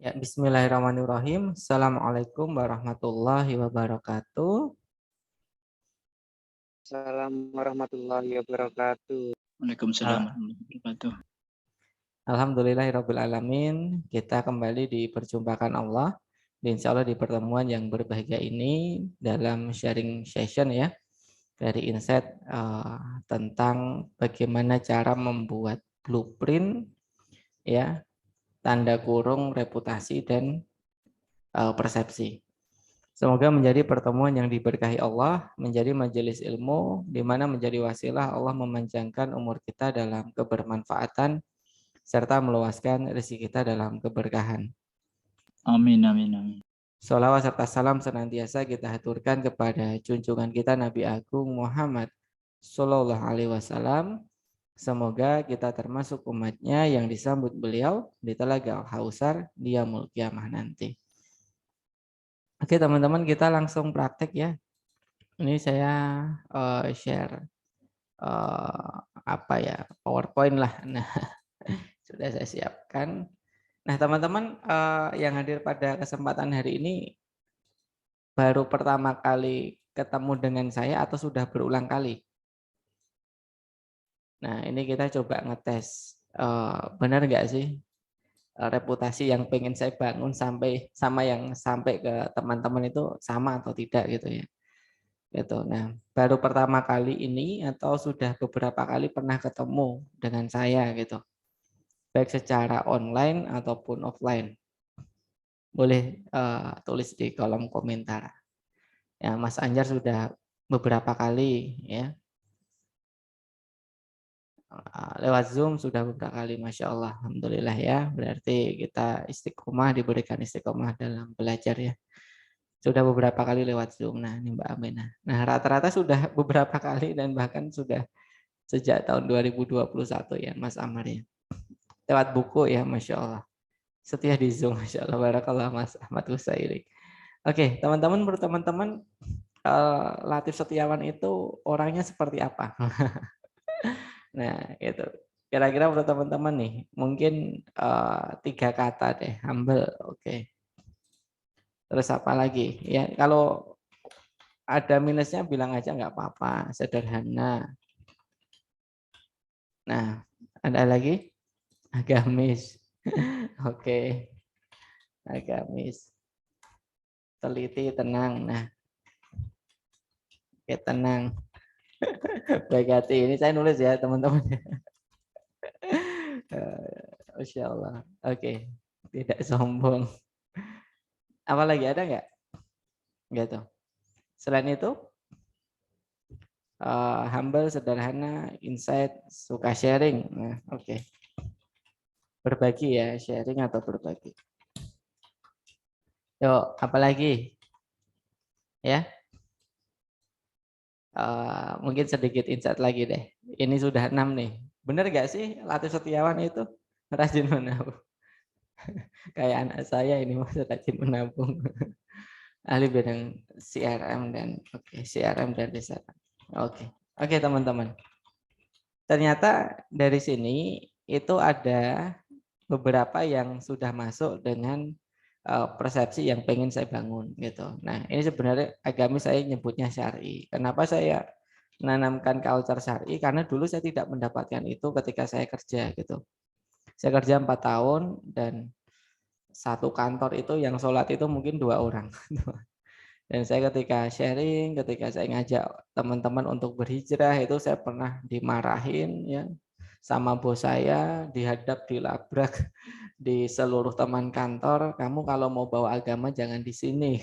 Ya, bismillahirrahmanirrahim. Assalamualaikum warahmatullahi wabarakatuh. Assalamualaikum warahmatullahi wabarakatuh. Waalaikumsalam warahmatullahi wabarakatuh. Alhamdulillahirabbil alamin. Kita kembali diperjumpakan Allah. Insya Allah di pertemuan yang berbahagia ini dalam sharing session ya dari Insight tentang bagaimana cara membuat blueprint ya, tanda kurung reputasi dan persepsi. Semoga menjadi pertemuan yang diberkahi Allah, menjadi majelis ilmu, di mana menjadi wasilah Allah memanjangkan umur kita dalam kebermanfaatan, serta meluaskan rezeki kita dalam keberkahan. Amin, amin, amin. Sholawat serta salam senantiasa kita haturkan kepada junjungan kita Nabi Agung Muhammad Sallallahu Alaihi Wasallam. Semoga kita termasuk umatnya yang disambut beliau di Telaga Al-Kausar di Yaumul Qiyamah nanti. Oke teman-teman, kita langsung praktek ya. Ini saya share PowerPoint lah. Nah, sudah saya siapkan. Nah, teman-teman yang hadir pada kesempatan hari ini baru pertama kali ketemu dengan saya atau sudah berulang kali? Nah, ini kita coba ngetes benar nggak sih reputasi yang pengen saya bangun sama yang sampai ke teman-teman itu sama atau tidak gitu ya. Gitu. Nah, baru pertama kali ini atau sudah beberapa kali pernah ketemu dengan saya gitu, baik secara online ataupun offline. Boleh tulis di kolom komentar. Ya, Mas Anjar sudah beberapa kali ya, lewat Zoom sudah beberapa kali, Masya Allah, Alhamdulillah ya. Berarti kita istiqomah, diberikan istiqomah dalam belajar ya. Sudah beberapa kali lewat Zoom. Nah, ini Mbak Aminah. Nah, rata-rata sudah beberapa kali dan bahkan sudah sejak tahun 2021 ya Mas Amar ya. Lewat buku ya, Masya Allah. Setia di Zoom, Masya Allah. Barakallah Mas Ahmad Husairi. Oke, teman-teman, Latif Setiawan itu orangnya seperti apa? Nah, itu. Kira-kira menurut teman-teman nih, mungkin 3 kata deh, humble, oke. Terus apa lagi? Ya, kalau ada minusnya bilang aja nggak apa-apa, sederhana. Nah, ada lagi? Agamis. Oke. Agamis. Teliti, tenang. Nah, oke, tenang. Baik hati. Ini saya nulis ya, teman-teman. Masya Allah. Oke. Tidak sombong. Apa lagi, ada nggak? Gitu. Selain itu, humble, sederhana, insight, suka sharing. Nah, oke. Berbagi ya, sharing atau berbagi. Yuk, apalagi? Ya, mungkin sedikit insight lagi deh. Ini sudah 6 nih. Bener gak sih Latif Setiawan itu rajin menabung? Kayak anak saya ini masih rajin menabung. Ahli bidang CRM dan CRM dan riset. Oke teman-teman. Ternyata dari sini itu ada beberapa yang sudah masuk dengan persepsi yang pengen saya bangun gitu. Nah, ini sebenarnya agamis saya nyebutnya syar'i. Kenapa saya menanamkan culture syar'i? Karena dulu saya tidak mendapatkan itu ketika saya kerja gitu. Saya kerja 4 tahun dan satu kantor itu yang sholat itu mungkin 2 orang. Dan saya ketika sharing, ketika saya ngajak teman-teman untuk berhijrah itu saya pernah dimarahin ya sama bos saya, dihadap, dilabrak di seluruh teman kantor, kamu kalau mau bawa agama jangan di sini.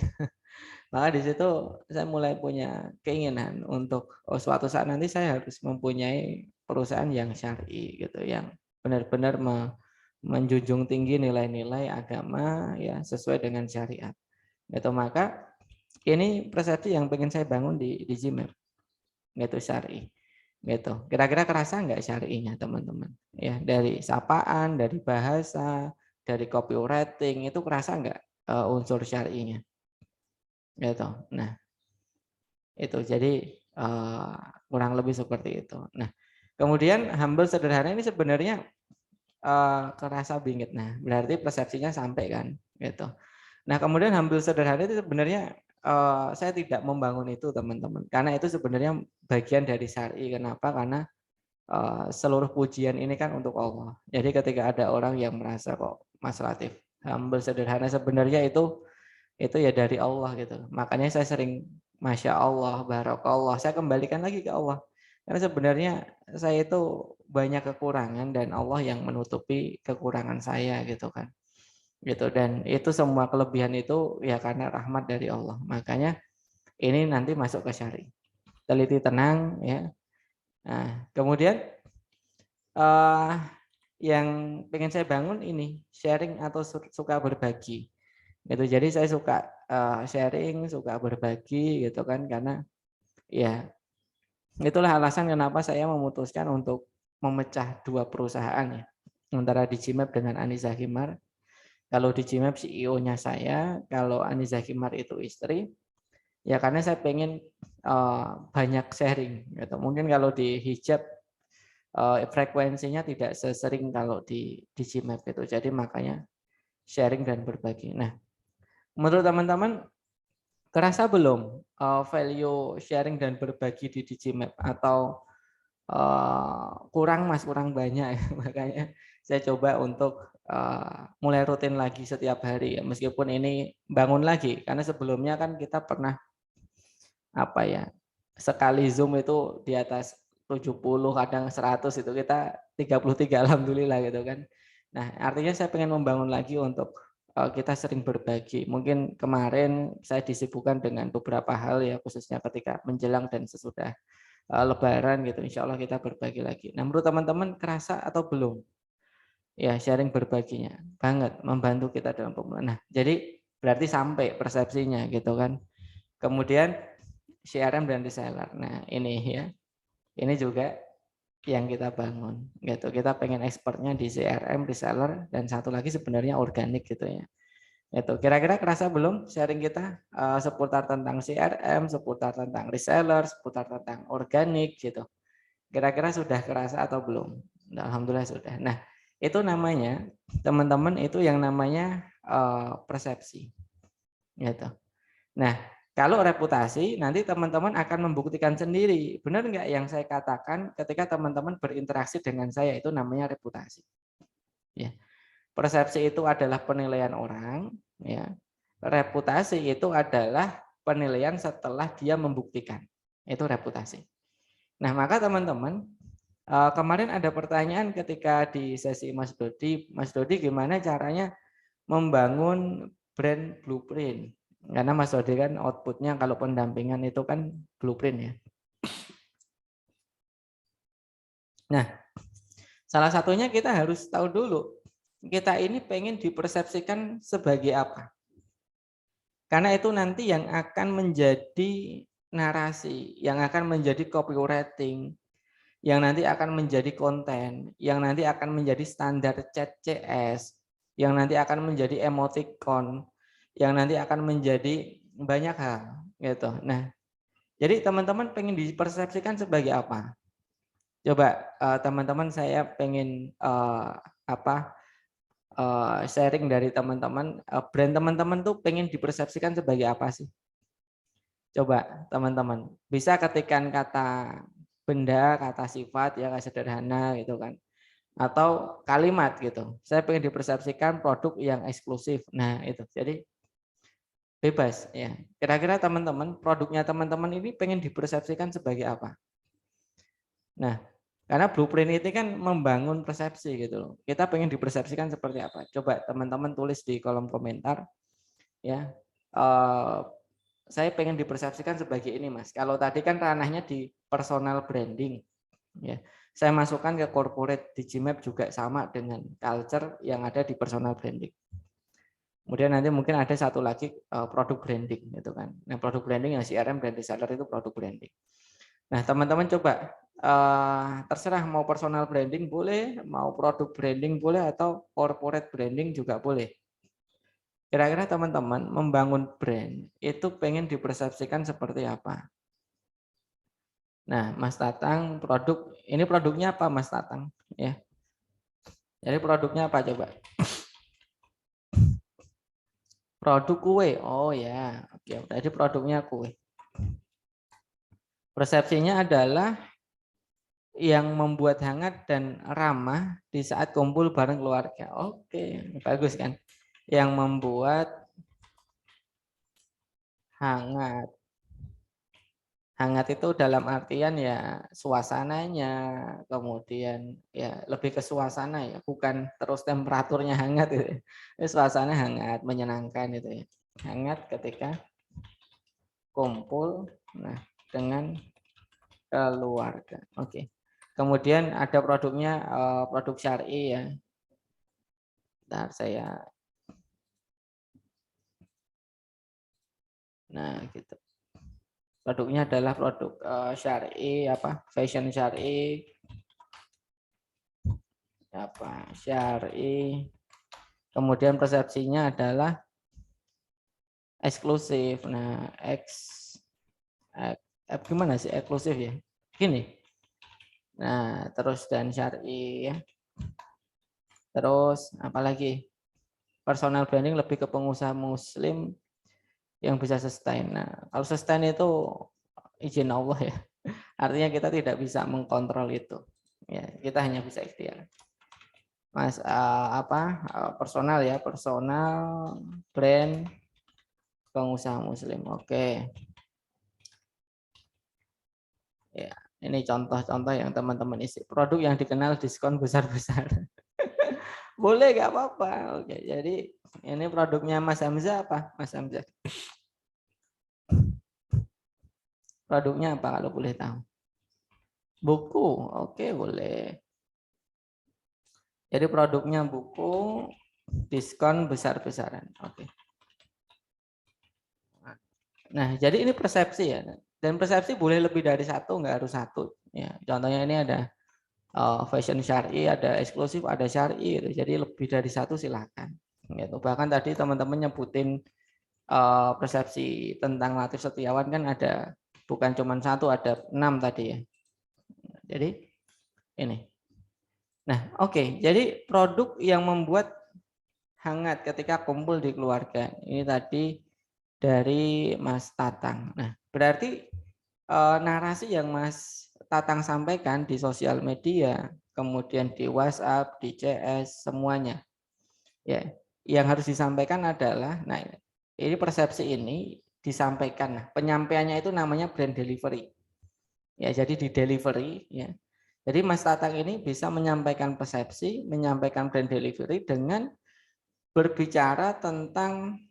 Maka di situ saya mulai punya keinginan untuk suatu saat nanti saya harus mempunyai perusahaan yang syar'i gitu, yang benar-benar menjunjung tinggi nilai-nilai agama ya sesuai dengan syariat. Gitu, maka ini persepsi yang pengen saya bangun di Gmail, gitu syar'i. Gitu. Kira-kira kerasa nggak syar'inya teman-teman? Ya, dari sapaan, dari bahasa, dari copywriting itu kerasa nggak unsur syar'inya? Gitu. Nah, itu jadi kurang lebih seperti itu. Nah, kemudian humble sederhana ini sebenarnya kerasa bingit. Nah, berarti persepsinya sampai kan? gitu. Nah, kemudian humble sederhana itu sebenarnya saya tidak membangun itu, teman-teman. Karena itu sebenarnya bagian dari syar'i. Kenapa? Karena seluruh pujian ini kan untuk Allah. Jadi ketika ada orang yang merasa kok Mas Latif humble sederhana, sebenarnya itu ya dari Allah gitu. Makanya saya sering Masya Allah, Barakallah, saya kembalikan lagi ke Allah. Karena sebenarnya saya itu banyak kekurangan dan Allah yang menutupi kekurangan saya gitu kan. Gitu, dan itu semua kelebihan itu ya karena rahmat dari Allah. Makanya ini nanti masuk ke syari. Teliti tenang ya. Nah, kemudian yang pengen saya bangun ini sharing atau suka berbagi. Gitu. Jadi saya suka sharing, suka berbagi gitu kan, karena ya itulah alasan kenapa saya memutuskan untuk memecah dua perusahaan ya. Antara Digimap dengan Anissa Himar. Kalau Digimap CEO-nya saya, kalau Anissa Himar itu istri. Ya karena saya pengen banyak sharing gitu. Mungkin kalau di hijab frekuensinya tidak sesering kalau di Digimap itu. Jadi makanya sharing dan berbagi. Nah, menurut teman-teman kerasa belum value sharing dan berbagi di Digimap atau kurang Mas, kurang banyak ya. Makanya saya coba untuk mulai rutin lagi setiap hari ya. Meskipun ini bangun lagi karena sebelumnya kan kita pernah apa ya, sekali Zoom itu di atas 70 kadang 100 itu kita 33 alhamdulillah gitu kan. Nah, artinya saya pengen membangun lagi untuk kita sering berbagi. Mungkin kemarin saya disibukkan dengan beberapa hal ya, khususnya ketika menjelang dan sesudah Lebaran gitu. Insya Allah kita berbagi lagi. Nah, menurut teman-teman kerasa atau belum? Ya, sharing berbaginya banget membantu kita dalam pemulihan. Nah, jadi berarti sampai persepsinya gitu kan. Kemudian CRM dan reseller. Nah, ini ya. Ini juga yang kita bangun gitu. Kita pengen expertnya di CRM, reseller, dan satu lagi sebenarnya organik gitu ya. Itu kira-kira kerasa belum sharing kita seputar tentang CRM, seputar tentang reseller, seputar tentang organik gitu. Kira-kira sudah kerasa atau belum? Nah, alhamdulillah sudah. Nah, itu namanya teman-teman itu yang namanya persepsi gitu. Nah, kalau reputasi nanti teman-teman akan membuktikan sendiri. Benar nggak yang saya katakan ketika teman-teman berinteraksi dengan saya, itu namanya reputasi. Ya. Persepsi itu adalah penilaian orang, ya. Reputasi itu adalah penilaian setelah dia membuktikan. Itu reputasi. Nah, maka teman-teman, kemarin ada pertanyaan ketika di sesi Mas Dodi gimana caranya membangun brand blueprint. Karena Mas Dodi kan outputnya kalau pendampingan itu kan blueprint ya. Nah, salah satunya kita harus tahu dulu, kita ini pengen dipersepsikan sebagai apa. Karena itu nanti yang akan menjadi narasi, yang akan menjadi copywriting, yang nanti akan menjadi konten, yang nanti akan menjadi standar chat CS, yang nanti akan menjadi emoticon, yang nanti akan menjadi banyak hal gitu. Nah, jadi teman-teman pengen dipersepsikan sebagai apa? Coba teman-teman saya pengen sharing dari teman-teman, brand teman-teman tuh pengen dipersepsikan sebagai apa sih? Coba teman-teman bisa ketikkan kata benda, kata sifat ya, kayak sederhana gitu kan. Atau kalimat gitu. Saya pengen dipersepsikan produk yang eksklusif. Nah, itu. Jadi bebas ya. Kira-kira teman-teman, produknya teman-teman ini pengen dipersepsikan sebagai apa? Nah, karena blueprint itu kan membangun persepsi gitu loh. Kita pengen dipersepsikan seperti apa? Coba teman-teman tulis di kolom komentar ya. Saya pengen dipersepsikan sebagai ini, Mas. Kalau tadi kan ranahnya di personal branding ya. Saya masukkan ke corporate Digimap juga sama dengan culture yang ada di personal branding. Kemudian nanti mungkin ada satu lagi produk branding gitu kan. Nah, produk branding yang CRM dan reseller itu produk branding. Nah, teman-teman coba terserah mau personal branding boleh, mau produk branding boleh, atau corporate branding juga boleh. Kira-kira teman-teman membangun brand itu pengen dipersepsikan seperti apa? Nah, Mas Tatang ini produknya apa Mas Tatang? Ya. Jadi produknya apa coba? Produk kue. Oh ya, oke. Jadi produknya kue. Persepsinya adalah yang membuat hangat dan ramah di saat kumpul bareng keluarga. Oke, bagus kan? Yang membuat hangat. Hangat itu dalam artian ya suasananya, kemudian ya lebih ke suasana ya, bukan terus temperaturnya hangat itu. Ini suasana hangat, menyenangkan itu ya. Hangat ketika kumpul dengan keluarga. Oke. Kemudian ada produknya produk syar'i ya. Bentar saya. Nah, gitu. Produknya adalah produk syar'i fashion syar'i syar'i. Kemudian persepsinya adalah eksklusif. Nah, gimana sih eksklusif ya? Gini. Nah, terus dan syar'i ya. Terus apalagi? Personal branding lebih ke pengusaha muslim yang bisa sustain. Nah, kalau sustain itu izin Allah ya. Artinya kita tidak bisa mengkontrol itu. Ya, kita hanya bisa ikhtiar. Mas personal ya, personal brand pengusaha muslim. Oke. Ya, ini contoh-contoh yang teman-teman isi. Produk yang dikenal diskon besar-besar. Boleh nggak apa-apa. Oke, jadi ini produknya Mas Hamzah apa? Mas Hamzah. Produknya apa kalau boleh tahu? Buku. Oke, boleh. Jadi produknya buku, diskon besar-besaran. Oke. Nah, jadi ini persepsi ya. Dan persepsi boleh lebih dari satu, nggak harus satu. Ya, contohnya ini ada fashion syar'i, ada eksklusif, ada syar'i. Gitu. Jadi lebih dari satu silakan. Gitu. Bahkan tadi teman-teman nyebutin persepsi tentang Latif Setiawan kan ada bukan cuma satu, ada 6 tadi ya. Jadi ini. Nah, oke. Jadi produk yang membuat hangat ketika kumpul di keluarga. Ini tadi dari Mas Tatang. Nah, berarti narasi yang Mas Tatang sampaikan di sosial media, kemudian di WhatsApp, di CS, semuanya. Ya, yang harus disampaikan adalah, nah ini persepsi ini disampaikan. Nah, penyampaiannya itu namanya brand delivery. Ya, jadi di delivery ya. Jadi Mas Tatang ini bisa menyampaikan persepsi, menyampaikan brand delivery dengan berbicara tentang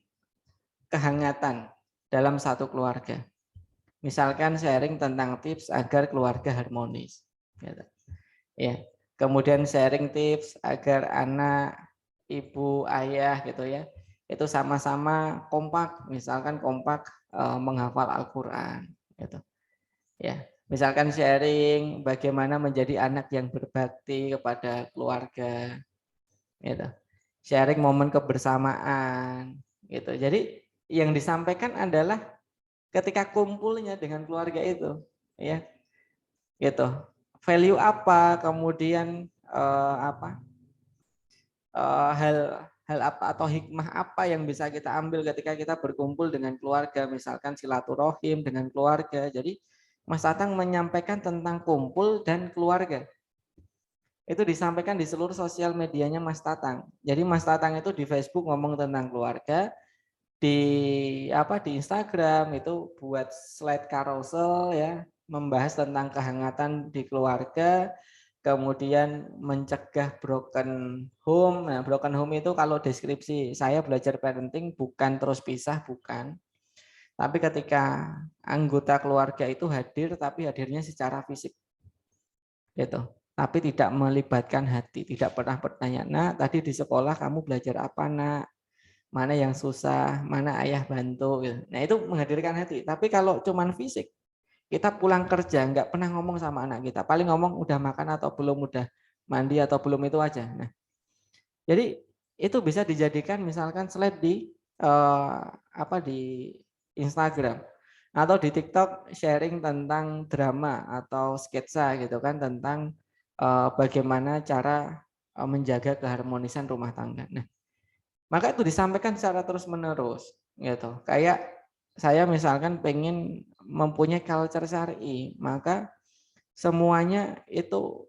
kehangatan dalam satu keluarga. Misalkan sharing tentang tips agar keluarga harmonis. Ya. Kemudian sharing tips agar anak, ibu, ayah gitu ya. Itu sama-sama kompak, misalkan kompak menghafal Al-Qur'an gitu. Ya. Misalkan sharing bagaimana menjadi anak yang berbakti kepada keluarga gitu. Sharing momen kebersamaan gitu. Jadi yang disampaikan adalah ketika kumpulnya dengan keluarga itu ya gitu, value apa, kemudian hal apa atau hikmah apa yang bisa kita ambil ketika kita berkumpul dengan keluarga, misalkan silaturahim dengan keluarga. Jadi Mas Tatang menyampaikan tentang kumpul dan keluarga, itu disampaikan di seluruh sosial medianya Mas Tatang. Jadi Mas Tatang itu di Facebook ngomong tentang keluarga, di Instagram itu buat slide carousel ya, membahas tentang kehangatan di keluarga, kemudian mencegah broken home. Nah, broken home itu kalau deskripsi saya belajar parenting bukan terus pisah, bukan. Tapi ketika anggota keluarga itu hadir, tapi hadirnya secara fisik. Gitu. Tapi tidak melibatkan hati, tidak pernah bertanya, "Nak, tadi di sekolah kamu belajar apa, Nak? Mana yang susah, mana ayah bantu." Nah, itu menghadirkan hati. Tapi kalau cuman fisik, kita pulang kerja nggak pernah ngomong sama anak kita. Paling ngomong udah makan atau belum, udah mandi atau belum, itu aja. Nah, jadi itu bisa dijadikan misalkan slide di di Instagram atau di TikTok, sharing tentang drama atau sketsa gitu kan, tentang bagaimana cara menjaga keharmonisan rumah tangga. Nah, Maka itu disampaikan secara terus-menerus gitu. Kayak saya misalkan pengen mempunyai culture syar'i, maka semuanya itu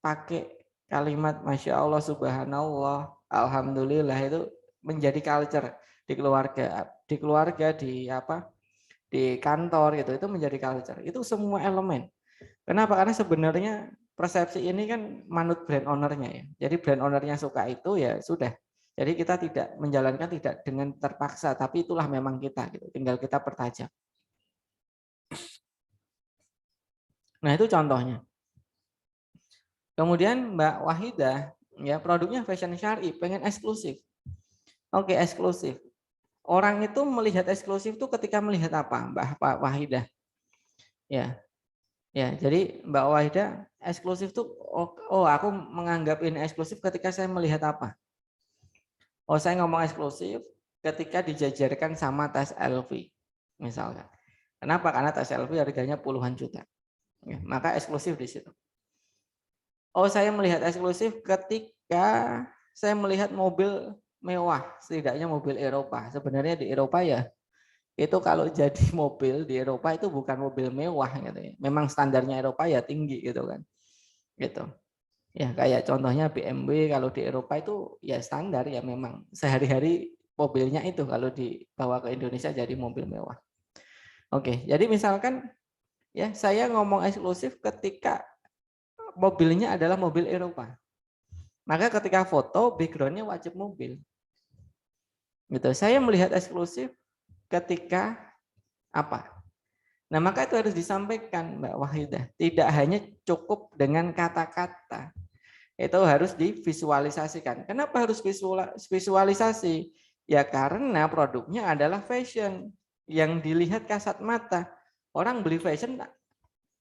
pakai kalimat Masya Allah, Subhanallah, Alhamdulillah, itu menjadi culture di keluarga, di apa, di kantor gitu, itu menjadi culture. Itu semua elemen. Kenapa? Karena sebenarnya persepsi ini kan manut brand ownernya ya. Jadi brand ownernya suka itu ya sudah. Jadi kita tidak menjalankan tidak dengan terpaksa, tapi itulah memang kita gitu. Tinggal kita pertajam. Nah, itu contohnya. Kemudian Mbak Wahidah, ya produknya fashion syar'i, pengen eksklusif. Oke, eksklusif. Orang itu melihat eksklusif itu ketika melihat apa, Mbak Wahidah? Ya, ya. Jadi Mbak Wahidah eksklusif tuh, oh aku menganggap ini eksklusif ketika saya melihat apa? Oh, saya ngomong eksklusif ketika dijajarkan sama tas LV, misalkan. Kenapa? Karena tas LV harganya puluhan juta. Ya, maka eksklusif di situ. Oh, saya melihat eksklusif ketika saya melihat mobil mewah, setidaknya mobil Eropa. Sebenarnya di Eropa ya, itu kalau jadi mobil di Eropa itu bukan mobil mewah gitu ya. Memang standarnya Eropa ya tinggi gitu kan. Gitu. Ya kayak contohnya BMW kalau di Eropa itu ya standar ya, memang sehari-hari mobilnya itu, kalau dibawa ke Indonesia jadi mobil mewah. Oke, jadi misalkan ya saya ngomong eksklusif ketika mobilnya adalah mobil Eropa. Maka ketika foto backgroundnya wajib mobil. Gitu. Saya melihat eksklusif ketika apa? Nah, maka itu harus disampaikan Mbak Wahidah. Tidak hanya cukup dengan kata-kata. Itu harus divisualisasikan. Kenapa harus visualisasi? Ya karena produknya adalah fashion yang dilihat kasat mata. Orang beli fashion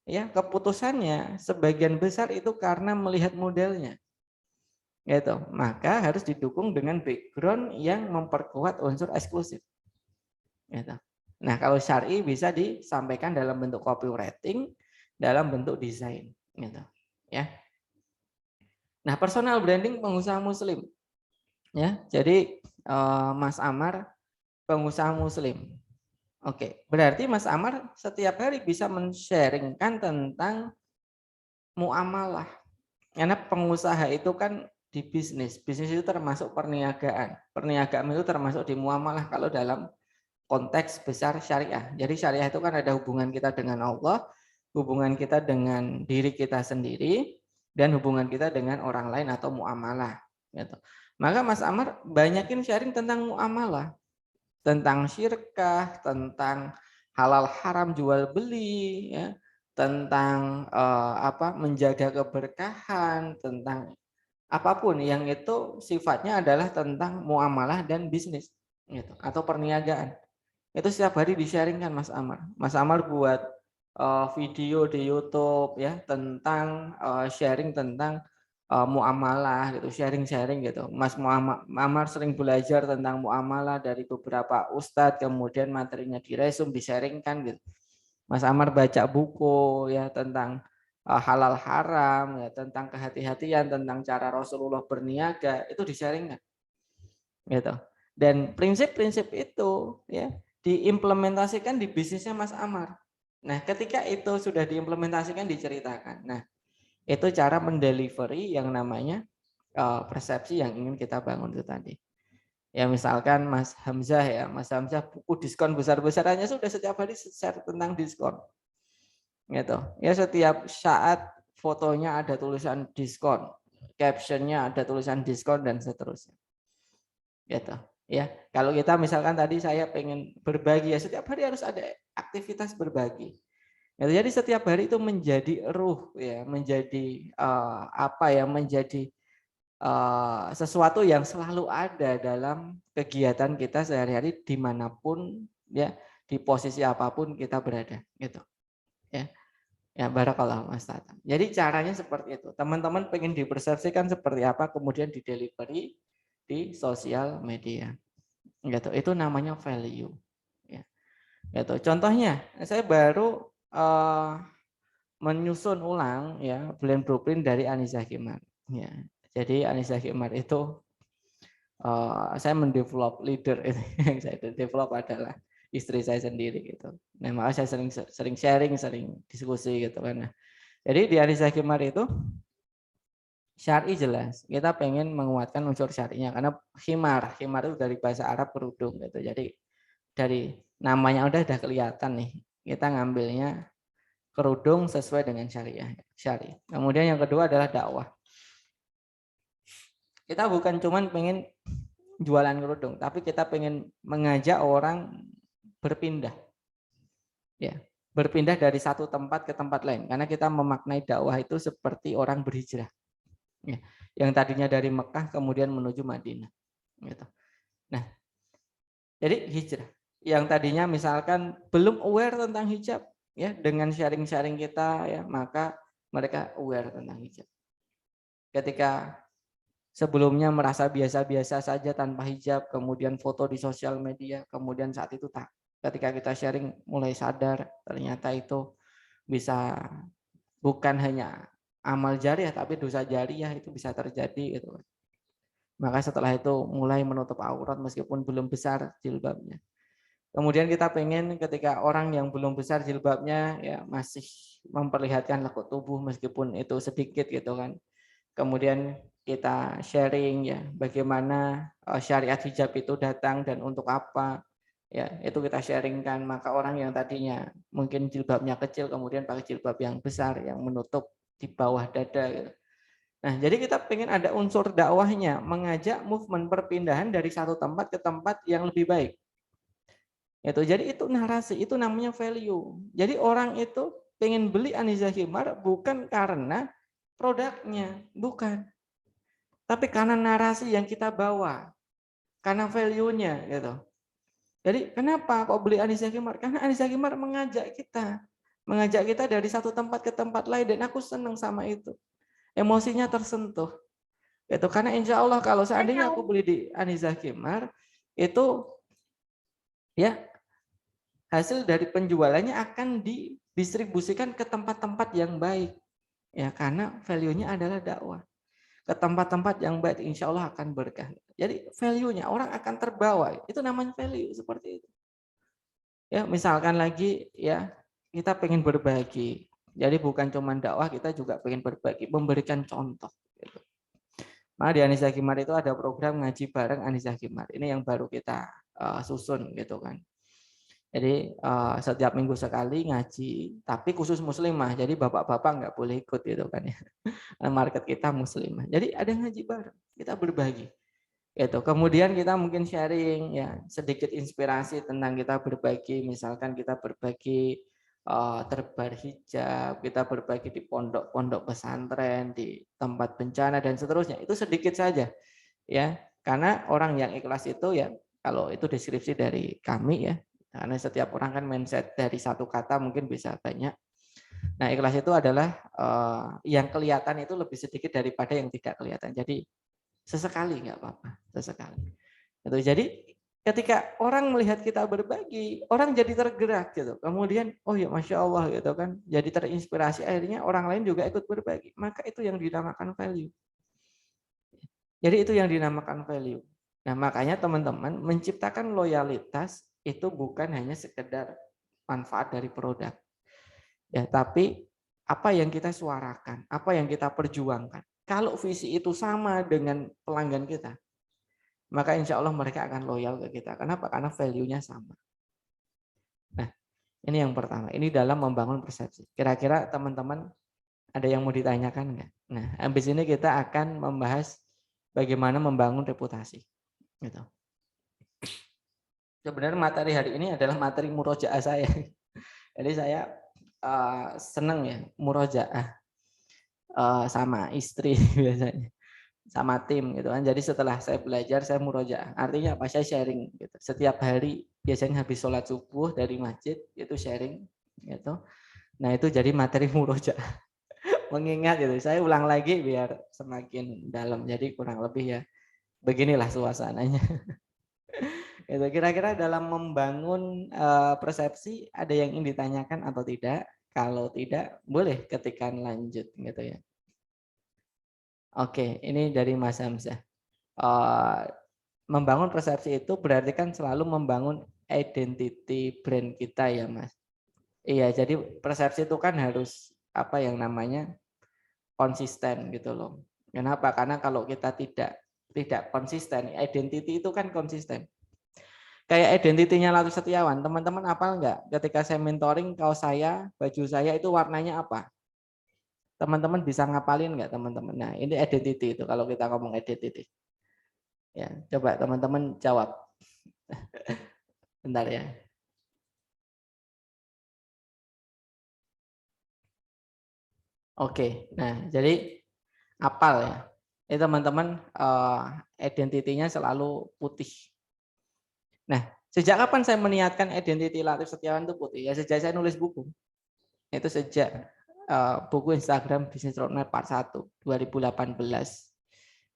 ya keputusannya sebagian besar itu karena melihat modelnya. Gitu. Maka harus didukung dengan background yang memperkuat unsur eksklusif. Gitu. Nah, kalau syar'i bisa disampaikan dalam bentuk copywriting, dalam bentuk desain, gitu. Ya. Nah, personal branding pengusaha muslim. Ya, jadi Mas Amar pengusaha muslim. Oke, berarti Mas Amar setiap hari bisa men-sharingkan tentang muamalah. Karena pengusaha itu kan di bisnis. Bisnis itu termasuk perniagaan. Perniagaan itu termasuk di muamalah kalau dalam konteks besar syariah. Jadi syariah itu kan ada hubungan kita dengan Allah, hubungan kita dengan diri kita sendiri, dan hubungan kita dengan orang lain atau muamalah. Gitu. Maka Mas Amar banyakin sharing tentang muamalah, tentang syirkah, tentang halal haram jual beli, ya, tentang menjaga keberkahan, tentang apapun yang itu sifatnya adalah tentang muamalah dan bisnis, gitu, atau perniagaan. Itu setiap hari di-sharingkan Mas Amar. Mas Amar buat video di YouTube ya tentang sharing tentang muamalah gitu, sharing-sharing gitu. Mas Amar sering belajar tentang muamalah dari beberapa ustadz, kemudian materinya diresum, di-sharingkan gitu. Mas Amar baca buku ya tentang halal haram ya, tentang kehati-hatian, tentang cara Rasulullah berniaga, itu di-sharingkan. Gitu. Dan prinsip-prinsip itu ya diimplementasikan di bisnisnya Mas Amar. Nah, ketika itu sudah diimplementasikan, diceritakan. Nah, itu cara mendelivery yang namanya persepsi yang ingin kita bangun itu tadi. Ya misalkan Mas Hamzah ya, Mas Hamzah buku diskon besar-besarannya sudah setiap hari share tentang diskon. Gitu. Ya setiap saat fotonya ada tulisan diskon, captionnya ada tulisan diskon dan seterusnya. Gitu. Ya, kalau kita misalkan tadi saya pengen berbagi ya setiap hari harus ada aktivitas berbagi. Jadi setiap hari itu menjadi ruh ya, menjadi menjadi sesuatu yang selalu ada dalam kegiatan kita sehari-hari dimanapun ya, di posisi apapun kita berada gitu. Ya. Ya, barakallah Mas Tata. Jadi caranya seperti itu. Teman-teman pengen dipersepsikan seperti apa, kemudian di delivery di sosial media. Gitu. Itu namanya value. Ya. Gitu. Contohnya, saya baru menyusun ulang ya blend blueprint dari Anissa Khimar. Ya. Jadi Anissa Khimar itu saya mendevelop leader itu yang saya develop adalah istri saya sendiri gitu. Nah, maka saya sering sharing, sering diskusi gitu kan. Nah, jadi di Anissa Khimar itu syar'i jelas. Kita pengen menguatkan unsur syar'inya karena khimar itu dari bahasa Arab kerudung gitu. Jadi dari namanya udah kelihatan nih. Kita ngambilnya kerudung sesuai dengan syari. Kemudian yang kedua adalah dakwah. Kita bukan cuman pengen jualan kerudung, tapi kita pengen mengajak orang berpindah. Ya, berpindah dari satu tempat ke tempat lain karena kita memaknai dakwah itu seperti orang berhijrah. Ya, yang tadinya dari Mekah kemudian menuju Madinah. Gitu. Nah, jadi hijrah. Yang tadinya misalkan belum aware tentang hijab, ya dengan sharing-sharing kita, ya maka mereka aware tentang hijab. Ketika sebelumnya merasa biasa-biasa saja tanpa hijab, kemudian foto di sosial media, kemudian saat itu tak. Ketika kita sharing mulai sadar ternyata itu bisa bukan hanya amal jariah tapi dosa jariah itu bisa terjadi gitu. Maka setelah itu mulai menutup aurat meskipun belum besar jilbabnya. Kemudian kita pengen ketika orang yang belum besar jilbabnya ya masih memperlihatkan lekuk tubuh meskipun itu sedikit gitu kan. Kemudian kita sharing ya bagaimana syariat hijab itu datang dan untuk apa. Ya, itu kita sharingkan, maka orang yang tadinya mungkin jilbabnya kecil kemudian pakai jilbab yang besar yang menutup di bawah dada gitu. Nah, jadi kita pengen ada unsur dakwahnya, mengajak movement perpindahan dari satu tempat ke tempat yang lebih baik. Jadi itu narasi, itu namanya value. Jadi orang itu pengen beli Anissa Khimar bukan karena produknya, bukan. Tapi karena narasi yang kita bawa, karena value-nya gitu. Jadi kenapa kok beli Anissa Khimar? Karena Anissa Khimar mengajak kita dari satu tempat ke tempat lain dan aku senang sama itu. Emosinya tersentuh. Itu karena insya Allah kalau seandainya aku beli di Anissa Khimar itu ya hasil dari penjualannya akan didistribusikan ke tempat-tempat yang baik. Ya karena value-nya adalah dakwah. Ke tempat-tempat yang baik insya Allah akan berkah. Jadi value-nya orang akan terbawa. Itu namanya value seperti itu. Ya, misalkan lagi ya kita pengen berbagi. Jadi bukan cuma dakwah, kita juga pengen berbagi, memberikan contoh. Gitu. Nah, di Anissa Khimar itu ada program ngaji bareng Anissa Khimar. Ini yang baru kita susun gitu kan. Jadi setiap minggu sekali ngaji, tapi khusus muslimah. Jadi bapak-bapak nggak boleh ikut gitu kan ya. Market kita muslimah. Jadi ada ngaji bareng, kita berbagi. Gitu. Kemudian kita mungkin sharing ya sedikit inspirasi tentang kita berbagi, misalkan kita berbagi terbar hijab, kita berbagi di pondok-pondok pesantren, di tempat bencana dan seterusnya. Itu sedikit saja ya. Karena orang yang ikhlas itu ya kalau itu deskripsi dari kami ya. Karena setiap orang kan mindset dari satu kata mungkin bisa banyak. Nah, ikhlas itu adalah yang kelihatan itu lebih sedikit daripada yang tidak kelihatan. Jadi sesekali nggak apa-apa, sesekali. Itu jadi ketika orang melihat kita berbagi, orang jadi tergerak gitu. Kemudian, oh ya Masya Allah gitu kan, jadi terinspirasi. Akhirnya orang lain juga ikut berbagi. Maka itu yang dinamakan value. Jadi itu yang dinamakan value. Nah makanya teman-teman menciptakan loyalitas itu bukan hanya sekedar manfaat dari produk. Ya, tapi apa yang kita suarakan, apa yang kita perjuangkan. Kalau visi itu sama dengan pelanggan kita, maka insya Allah mereka akan loyal ke kita. Kenapa? Karena value-nya sama. Nah, ini yang pertama. Ini dalam membangun persepsi. Kira-kira teman-teman ada yang mau ditanyakan nggak? Nah, habis ini kita akan membahas bagaimana membangun reputasi. Gitu. Sebenarnya materi hari ini adalah materi murojaah saya. Jadi saya senang ya murojaah sama istri biasanya. Sama tim gitu kan. Jadi setelah saya belajar saya murojaah. Artinya apa? Saya sharing gitu. Setiap hari biasanya habis sholat subuh dari masjid itu sharing gitu. Nah, itu jadi materi murojaah. Mengingat gitu. Saya ulang lagi biar semakin dalam. Jadi kurang lebih ya beginilah suasananya. Itu kira-kira dalam membangun persepsi ada yang ingin ditanyakan atau tidak? Kalau tidak, boleh ketikkan lanjut gitu ya. Oke, ini dari Mas Hamzah. membangun persepsi itu berarti kan selalu membangun identity brand kita ya Mas. Iya, jadi persepsi itu kan harus apa yang namanya konsisten gitu loh. Kenapa? Karena kalau kita tidak konsisten, identity itu kan konsisten. Kayak identitinya Latu Setiawan, teman-teman apal nggak? Ketika saya mentoring, kaos saya, baju saya itu warnanya apa? Teman-teman bisa ngapalin nggak teman-teman? Nah, ini identity itu kalau kita ngomong identity. Ya, coba teman-teman jawab. Bentar ya. Oke, nah jadi apal ya. Ini teman-teman identitinya selalu putih. Nah, sejak kapan saya meniatkan identiti Latif Setiawan itu putih? Ya sejak saya nulis buku. Itu sejak buku Instagram Business Roadmap Part 1 2018.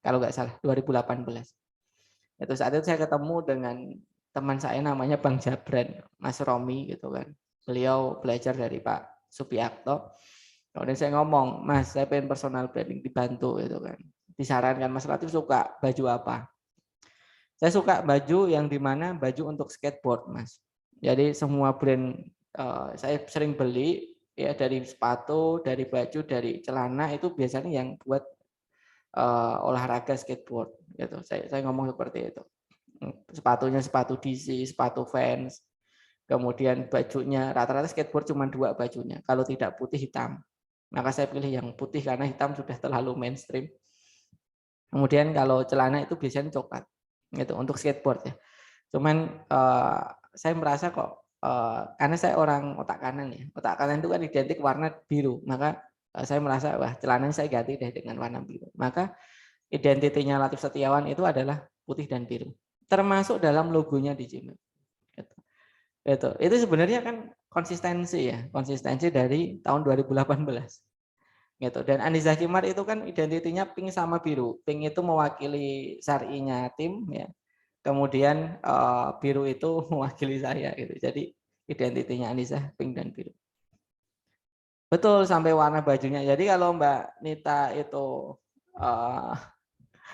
Kalau nggak salah 2018. Itu saat itu saya ketemu dengan teman saya namanya Bang Jabran, Mas Romi gitu kan. Beliau belajar dari Pak Supiakto. Kemudian saya ngomong, Mas, saya pengen personal branding dibantu gitu kan. Disarankan Mas Latif suka baju apa? Saya suka baju yang dimana baju untuk skateboard, Mas. Jadi semua brand saya sering beli ya dari sepatu, dari baju, dari celana itu biasanya yang buat olahraga skateboard gitu. Saya ngomong seperti itu. Sepatunya sepatu DC, sepatu Vans. Kemudian bajunya rata-rata skateboard cuma 2 bajunya. Kalau tidak putih hitam. Maka saya pilih yang putih karena hitam sudah terlalu mainstream. Kemudian kalau celana itu biasanya coklat, gitu untuk skateboard ya. Cuman saya merasa kok karena saya orang otak kanan ya, otak kanan itu kan identik warna biru, maka saya merasa wah celananya saya ganti deh dengan warna biru. Maka identitinya Latif Setiawan itu adalah putih dan biru, termasuk dalam logonya di Gmail. Itu sebenarnya kan konsistensi ya, konsistensi dari tahun 2018. Gitu. Dan Anissa Kimar itu kan identitinya pink sama biru. Pink itu mewakili syar'inya tim ya. Kemudian biru itu mewakili saya gitu. Jadi identitinya Anissa pink dan biru. Betul sampai warna bajunya. Jadi kalau Mbak Nita itu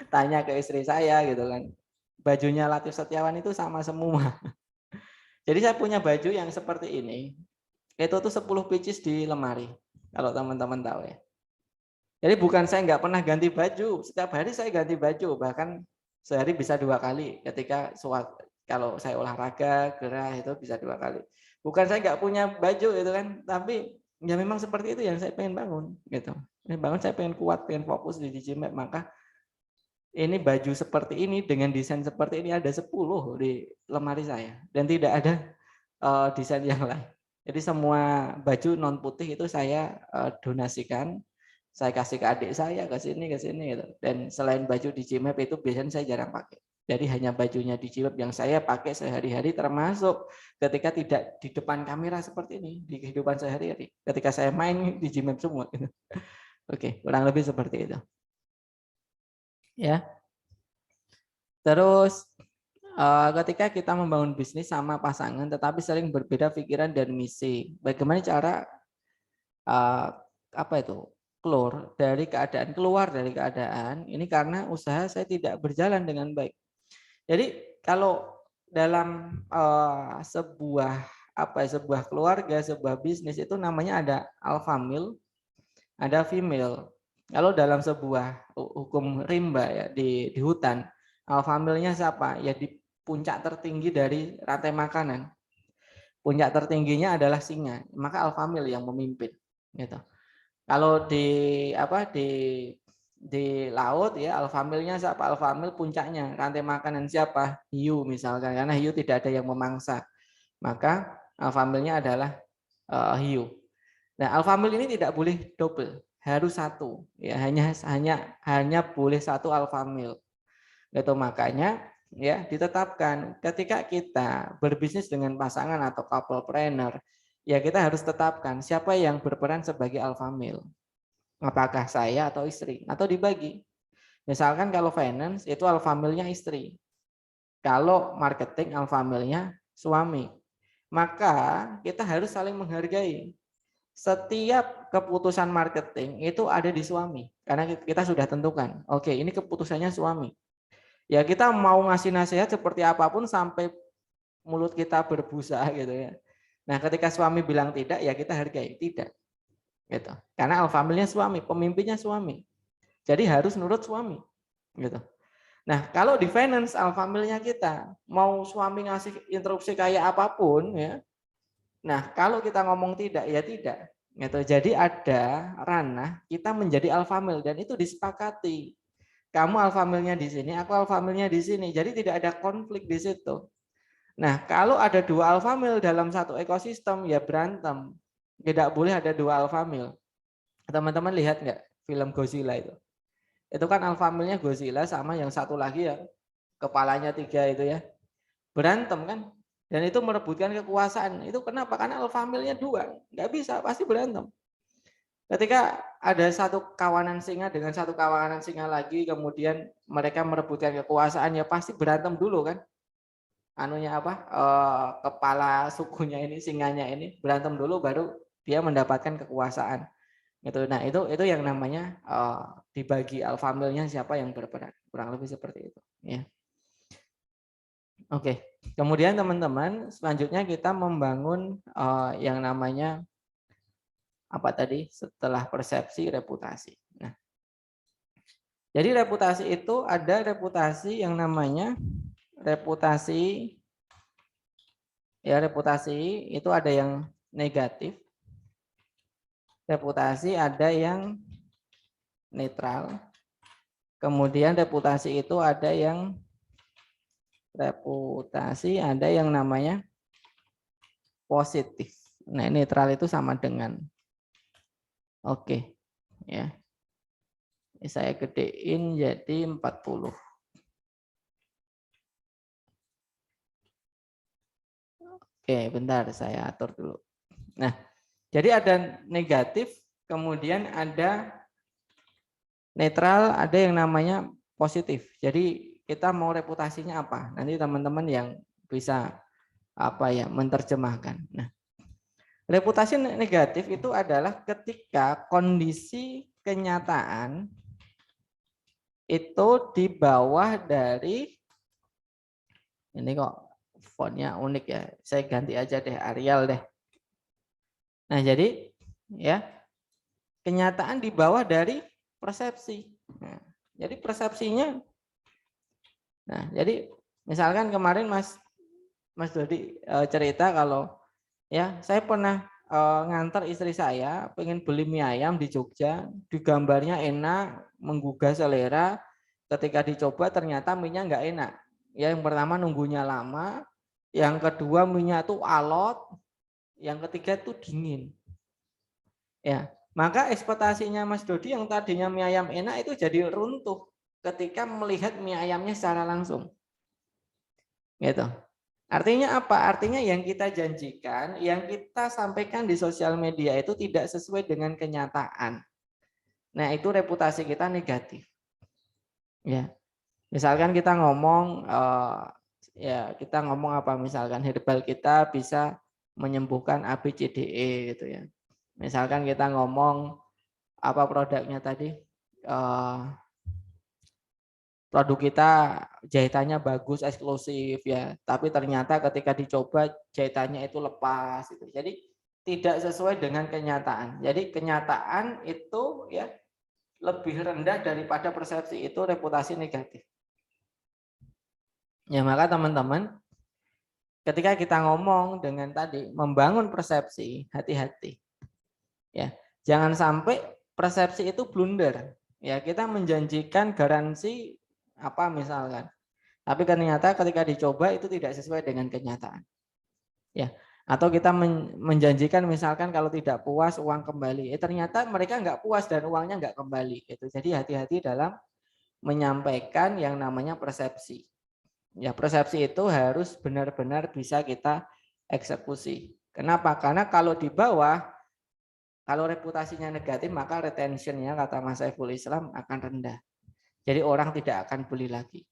tanya ke istri saya gitu kan, bajunya Latif Setiawan itu sama semua. Jadi saya punya baju yang seperti ini. Itu tuh 10 pieces di lemari. Kalau teman-teman tahu ya. Jadi bukan saya nggak pernah ganti baju, setiap hari saya ganti baju, bahkan sehari bisa 2 kali. Ketika kalau saya olahraga, gerah itu bisa 2 kali. Bukan saya nggak punya baju itu kan, tapi ya memang seperti itu yang saya pengen bangun gitu. Bangun saya pengen kuat, pengen fokus di Digimap, maka ini baju seperti ini dengan desain seperti ini ada 10 di lemari saya dan tidak ada desain yang lain. Jadi semua baju non putih itu saya donasikan. Saya kasih ke adik saya ke sini gitu. Dan selain baju Digimap itu biasanya saya jarang pakai. Jadi hanya bajunya Digimap yang saya pakai sehari-hari, termasuk ketika tidak di depan kamera seperti ini di kehidupan sehari-hari. Ketika saya main Digimap semua gitu. Oke, kurang lebih seperti itu. Ya. Terus ketika kita membangun bisnis sama pasangan tetapi sering berbeda pikiran dan misi. Bagaimana cara keluar dari keadaan ini karena usaha saya tidak berjalan dengan baik. Jadi kalau dalam sebuah keluarga, sebuah bisnis itu namanya ada alpha male, ada female. Kalau dalam sebuah hukum rimba ya di hutan, alpha male-nya siapa? Ya di puncak tertinggi dari rantai makanan. Puncak tertingginya adalah singa, maka alpha male yang memimpin gitu. Kalau di laut ya alpha male-nya siapa? Alpha male puncaknya rantai makanan siapa? Hiu misalkan, karena hiu tidak ada yang memangsa. Maka alpha male-nya adalah hiu. Nah, alpha male ini tidak boleh double, harus satu. Ya, hanya boleh satu alpha male. Itu makanya ya ditetapkan ketika kita berbisnis dengan pasangan atau couple planner, ya kita harus tetapkan siapa yang berperan sebagai alpha male. Apakah saya atau istri atau dibagi. Misalkan kalau finance itu alpha male-nya istri. Kalau marketing alpha male-nya suami. Maka kita harus saling menghargai. Setiap keputusan marketing itu ada di suami karena kita sudah tentukan. Oke, ini keputusannya suami. Ya kita mau ngasih nasihat seperti apapun sampai mulut kita berbusa gitu ya. Nah, ketika suami bilang tidak, ya kita hargai tidak. Gitu. Karena alfamilnya suami, pemimpinnya suami. Jadi harus nurut suami. Gitu. Nah, kalau di finance alfamilnya kita, mau suami ngasih instruksi kayak apapun ya. Nah, kalau kita ngomong tidak, ya tidak. Gitu. Jadi ada ranah kita menjadi alfamil dan itu disepakati. Kamu alfamilnya di sini, aku alfamilnya di sini. Jadi tidak ada konflik di situ. Nah, kalau ada dua alfamil dalam satu ekosistem, ya berantem. Tidak boleh ada dua alfamil. Teman-teman lihat nggak film Godzilla itu? Itu kan alfamilnya Godzilla sama yang satu lagi yang kepalanya 3 itu ya. Berantem kan? Dan itu merebutkan kekuasaan. Itu kenapa? Karena alfamilnya 2. Nggak bisa, pasti berantem. Ketika ada satu kawanan singa dengan satu kawanan singa lagi, kemudian mereka merebutkan kekuasaan, ya pasti berantem dulu kan? Anunya apa? Kepala sukunya ini, singanya ini berantem dulu, baru dia mendapatkan kekuasaan. Gitu. Nah itu yang namanya dibagi alfamilnya siapa yang berperan. Kurang lebih seperti itu. Ya. Oke. Kemudian teman-teman, selanjutnya kita membangun yang namanya apa tadi setelah persepsi reputasi. Nah, jadi reputasi itu ada reputasi yang namanya reputasi ya, reputasi itu ada yang negatif, reputasi ada yang netral, kemudian reputasi itu ada yang namanya positif. Nah, netral itu sama dengan oke ya. Saya gedein jadi 40. Oke, bentar saya atur dulu. Nah, jadi ada negatif, kemudian ada netral, ada yang namanya positif. Jadi kita mau reputasinya apa? Nanti teman-teman yang bisa menerjemahkan. Nah, reputasi negatif itu adalah ketika kondisi kenyataan itu di bawah dari, ini kok fontnya unik ya, saya ganti aja deh Arial deh. Nah, jadi ya kenyataan di bawah dari persepsi. Nah, jadi persepsinya, nah jadi misalkan kemarin Mas Dodi cerita kalau ya saya pernah ngantar istri saya pengen beli mie ayam di Jogja, di gambarnya enak, menggugah selera, ketika dicoba ternyata mie-nya nggak enak. Ya, yang pertama nunggunya lama, yang kedua mie-nya itu alot, yang ketiga itu dingin. Ya, maka ekspektasinya Mas Dodi yang tadinya mie ayam enak itu jadi runtuh ketika melihat mie ayamnya secara langsung. Gitu. Artinya apa? Artinya yang kita janjikan, yang kita sampaikan di sosial media itu tidak sesuai dengan kenyataan. Nah, itu reputasi kita negatif. Ya. Misalkan kita ngomong kita ngomong apa, misalkan herbal kita bisa menyembuhkan ABCDE gitu ya. Misalkan kita ngomong apa produknya tadi, produk kita jahitannya bagus, eksklusif ya, tapi ternyata ketika dicoba jahitannya itu lepas gitu. Jadi tidak sesuai dengan kenyataan. Jadi kenyataan itu ya lebih rendah daripada persepsi, itu reputasi negatif. Ya, maka teman-teman ketika kita ngomong dengan tadi membangun persepsi, hati-hati. Ya, jangan sampai persepsi itu blunder. Ya, kita menjanjikan garansi apa misalkan, tapi ternyata ketika dicoba itu tidak sesuai dengan kenyataan. Ya, atau kita menjanjikan misalkan kalau tidak puas uang kembali. Ternyata mereka nggak puas dan uangnya nggak kembali. Itu. Jadi hati-hati dalam menyampaikan yang namanya persepsi. Ya, persepsi itu harus benar-benar bisa kita eksekusi. Kenapa? Karena kalau di bawah, kalau reputasinya negatif, maka retentionnya kata Mas Saiful Islam akan rendah. Jadi orang tidak akan beli lagi.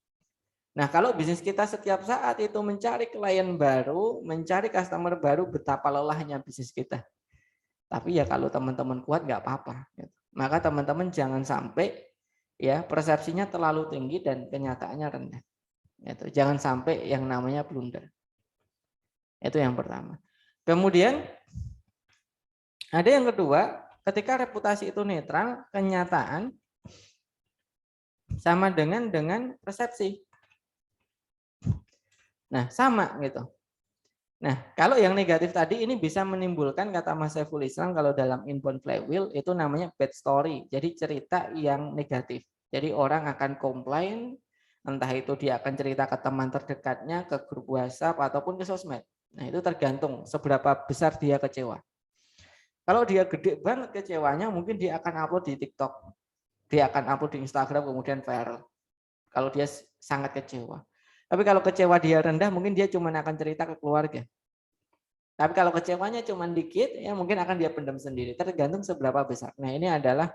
Nah, kalau bisnis kita setiap saat itu mencari klien baru, mencari customer baru, betapa lelahnya bisnis kita. Tapi ya kalau teman-teman kuat nggak apa-apa. Maka teman-teman jangan sampai ya persepsinya terlalu tinggi dan kenyataannya rendah. Itu jangan sampai yang namanya blunder. Itu yang pertama. Kemudian ada yang kedua, ketika reputasi itu netral, kenyataan sama dengan persepsi. Nah, sama gitu. Nah, kalau yang negatif tadi ini bisa menimbulkan, kata Mas Saiful Islam kalau dalam inbound flywheel itu namanya bad story. Jadi cerita yang negatif. Jadi orang akan komplain, entah itu dia akan cerita ke teman terdekatnya, ke grup WhatsApp ataupun ke sosmed. Nah, itu tergantung seberapa besar dia kecewa. Kalau dia gede banget kecewanya, mungkin dia akan upload di TikTok. Dia akan upload di Instagram kemudian viral. Kalau dia sangat kecewa. Tapi kalau kecewa dia rendah, mungkin dia cuma akan cerita ke keluarga. Tapi kalau kecewanya cuma dikit, ya mungkin akan dia pendam sendiri. Tergantung seberapa besar. Nah, ini adalah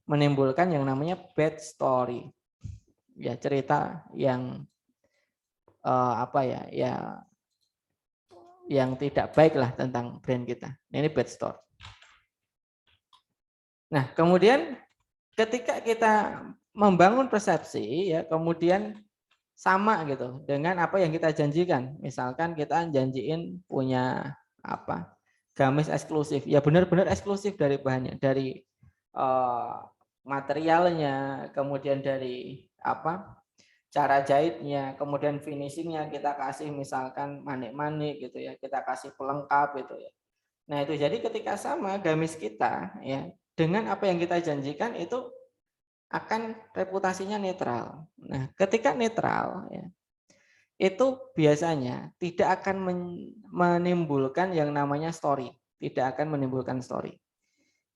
menimbulkan yang namanya bad story. Ya, cerita yang yang tidak baik lah tentang brand kita. Ini bad story. Nah, kemudian ketika kita membangun persepsi, ya kemudian sama gitu dengan apa yang kita janjikan. Misalkan kita janjiin punya gamis eksklusif, ya benar-benar eksklusif dari bahannya, dari materialnya, kemudian dari cara jahitnya, kemudian finishingnya kita kasih misalkan manik-manik gitu ya, kita kasih pelengkap gitu ya. Nah itu jadi ketika sama gamis kita ya dengan apa yang kita janjikan itu akan reputasinya netral. Nah, ketika netral ya, itu biasanya tidak akan menimbulkan yang namanya story, tidak akan menimbulkan story.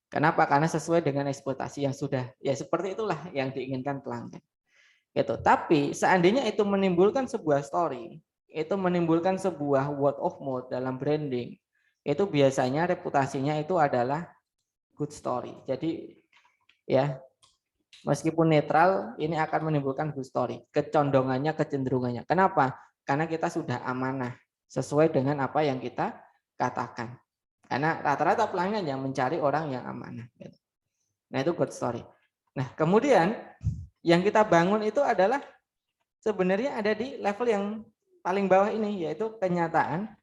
Kenapa? Karena sesuai dengan ekspektasi yang sudah ya seperti itulah yang diinginkan pelanggan. Gitu. Tapi seandainya itu menimbulkan sebuah story, itu menimbulkan sebuah word of mouth dalam branding, itu biasanya reputasinya itu adalah good story. Jadi ya meskipun netral, ini akan menimbulkan good story. Kecondongannya, kecenderungannya. Kenapa? Karena kita sudah amanah. Sesuai dengan apa yang kita katakan. Karena rata-rata pelanggan yang mencari orang yang amanah. Nah itu good story. Nah kemudian yang kita bangun itu adalah sebenarnya ada di level yang paling bawah ini. Yaitu kenyataan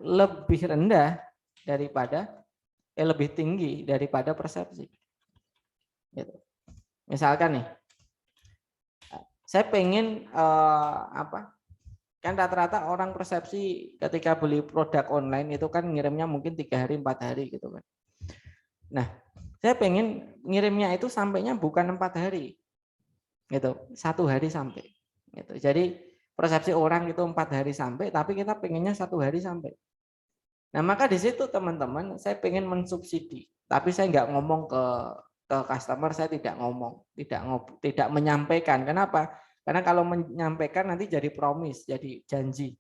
lebih rendah daripada lebih tinggi daripada persepsi. Gitu. Misalkan nih, saya pengen kan rata-rata orang persepsi ketika beli produk online itu kan ngirimnya mungkin 3 hari 4 hari gitu kan. Nah, saya pengen ngirimnya itu sampainya bukan 4 hari, gitu, 1 hari sampai. Gitu. Jadi persepsi orang itu 4 hari sampai, tapi kita pengennya 1 hari sampai. Nah maka di situ teman-teman saya pengen mensubsidi, tapi saya nggak ngomong ke customer, saya tidak ngomong, tidak menyampaikan. Kenapa? Karena kalau menyampaikan nanti jadi promise, jadi janji.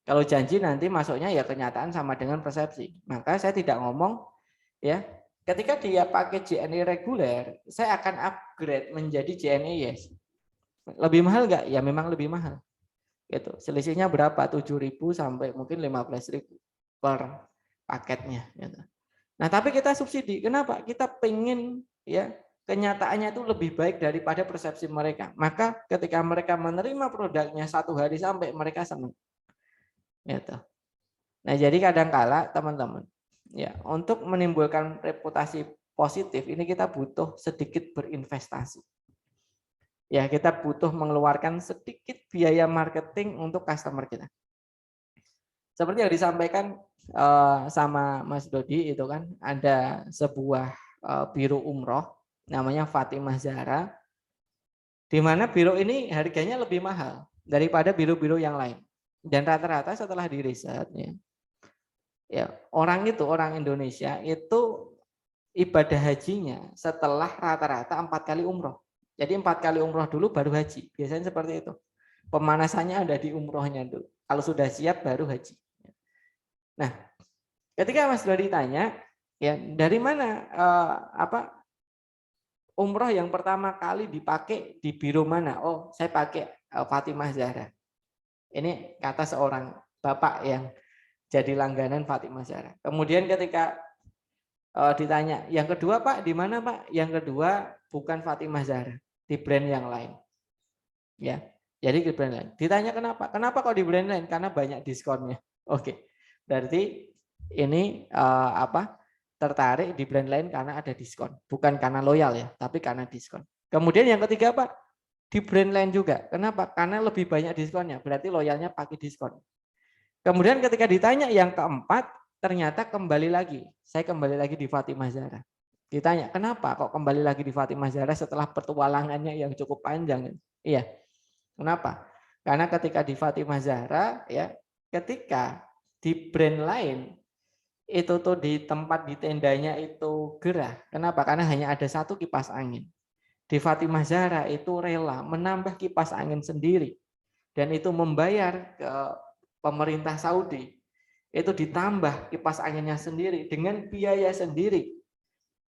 Kalau janji nanti masuknya ya kenyataan sama dengan persepsi. Maka saya tidak ngomong ya. Ketika dia pakai JNE reguler, saya akan upgrade menjadi JNE Yes. Lebih mahal nggak? Ya memang lebih mahal. Gitu. Selisihnya berapa? 7.000 sampai mungkin 15.000 per paketnya. Gitu. Nah, tapi kita subsidi. Kenapa? Kita pengen ya kenyataannya itu lebih baik daripada persepsi mereka. Maka ketika mereka menerima produknya 1 hari sampai, mereka senang. Gitu. Nah, jadi kadang-kala teman-teman, ya untuk menimbulkan reputasi positif ini kita butuh sedikit berinvestasi. Ya, kita butuh mengeluarkan sedikit biaya marketing untuk customer kita. Seperti yang disampaikan sama Mas Dodi itu kan ada sebuah biro umroh namanya Fatimah Zahra, di mana biro ini harganya lebih mahal daripada biro-biro yang lain. Dan rata-rata setelah diriset ya orang Indonesia itu ibadah hajinya setelah rata-rata 4 kali umroh. Jadi 4 kali umroh dulu baru haji. Biasanya seperti itu. Pemanasannya ada di umrohnya dulu. Kalau sudah siap baru haji. Nah, ketika Mas Dodi tanya, ya dari mana umroh yang pertama kali dipakai di biro mana? Oh, saya pakai Fatimah Zahra. Ini kata seorang bapak yang jadi langganan Fatimah Zahra. Kemudian ketika ditanya, yang kedua Pak, di mana Pak? Yang kedua bukan Fatimah Zahra, di brand yang lain. Ya, jadi di brand lain. Ditanya kenapa? Kenapa kok di brand lain? Karena banyak diskonnya. Oke, berarti ini tertarik di brand lain karena ada diskon, bukan karena loyal ya, tapi karena diskon. Kemudian yang ketiga apa? Di brand lain juga. Kenapa? Karena lebih banyak diskonnya, berarti loyalnya pakai diskon. Kemudian ketika ditanya yang keempat, ternyata kembali lagi. Saya kembali lagi di Fatimah Zahra. Ditanya, kenapa kok kembali lagi di Fatimah Zahra setelah petualangannya yang cukup panjang? Iya. Kenapa? Karena ketika di Fatimah Zahra, ya, ketika di brand lain itu tuh di tempat di tendanya itu gerah. Kenapa? Karena hanya ada satu kipas angin. Di Fatimah Zahra itu rela menambah kipas angin sendiri dan itu membayar ke pemerintah Saudi. Itu ditambah kipas anginnya sendiri dengan biaya sendiri.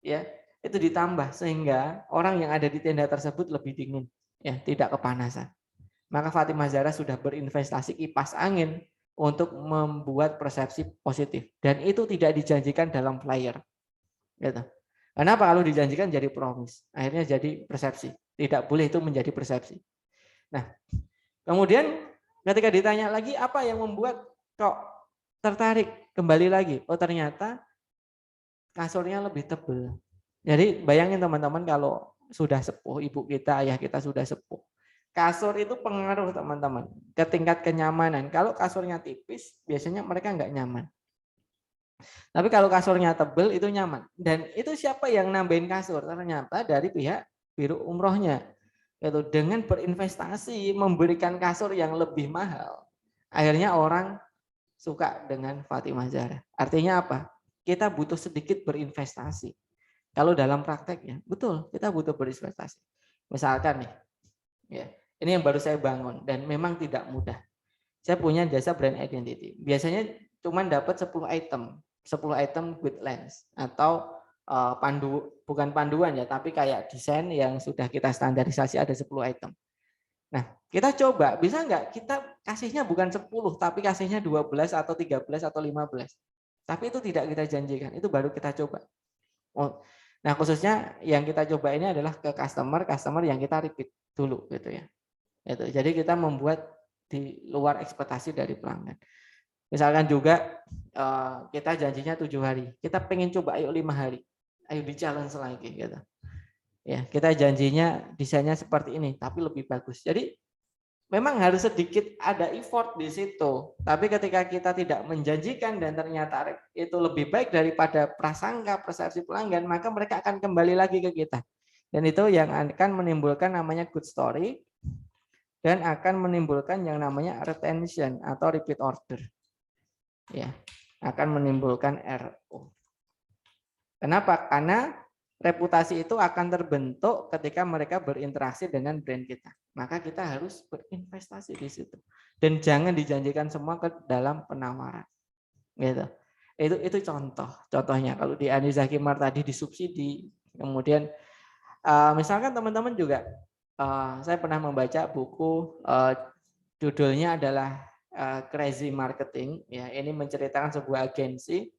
Ya, itu ditambah sehingga orang yang ada di tenda tersebut lebih dingin, ya, tidak kepanasan. Maka Fatimah Zahra sudah berinvestasi kipas angin untuk membuat persepsi positif dan itu tidak dijanjikan dalam flyer. Gitu. Kenapa? Kalau dijanjikan jadi promis, akhirnya jadi persepsi. Tidak boleh itu menjadi persepsi. Nah, kemudian ketika ditanya lagi apa yang membuat kok tertarik kembali lagi? Oh, ternyata kasurnya lebih tebal. Jadi bayangin teman-teman kalau sudah sepuh, ibu kita, ayah kita sudah sepuh. Kasur itu pengaruh teman-teman ke tingkat kenyamanan. Kalau kasurnya tipis, biasanya mereka nggak nyaman. Tapi kalau kasurnya tebal itu nyaman. Dan itu siapa yang nambahin kasur? Ternyata dari pihak Biro Umrohnya. Itu dengan berinvestasi memberikan kasur yang lebih mahal. Akhirnya orang suka dengan Fatimah Zahra. Artinya apa? Kita butuh sedikit berinvestasi. Kalau dalam prakteknya, betul kita butuh berinvestasi. Misalkan nih, ya, ini yang baru saya bangun dan memang tidak mudah. Saya punya jasa brand identity. Biasanya cuma dapat 10 item with lens atau bukan panduan ya, tapi kayak desain yang sudah kita standarisasi ada 10 item. Nah, kita coba, bisa nggak kita kasihnya bukan 10, tapi kasihnya 12 atau 13 atau 15. Tapi itu tidak kita janjikan, itu baru kita coba. Nah, khususnya yang kita coba ini adalah ke customer yang kita repeat dulu gitu ya. Itu. Jadi kita membuat di luar ekspektasi dari pelanggan. Misalkan juga kita janjinya 7 hari, kita pengen coba ayo 5 hari, ayo di challenge lagi gitu. Ya, kita janjinya desainnya seperti ini, tapi lebih bagus. Jadi memang harus sedikit ada effort di situ. Tapi ketika kita tidak menjanjikan dan ternyata itu lebih baik daripada prasangka persepsi pelanggan, maka mereka akan kembali lagi ke kita. Dan itu yang akan menimbulkan namanya good story dan akan menimbulkan yang namanya retention atau repeat order. Ya, akan menimbulkan RO. Kenapa? Karena reputasi itu akan terbentuk ketika mereka berinteraksi dengan brand kita. Maka kita harus berinvestasi di situ. Dan jangan dijanjikan semua ke dalam penawaran. Gitu. Itu contohnya. Kalau di Anizah Kimar tadi disubsidi, kemudian misalkan teman-teman juga, saya pernah membaca buku judulnya adalah Crazy Marketing. Ya, ini menceritakan sebuah agensi.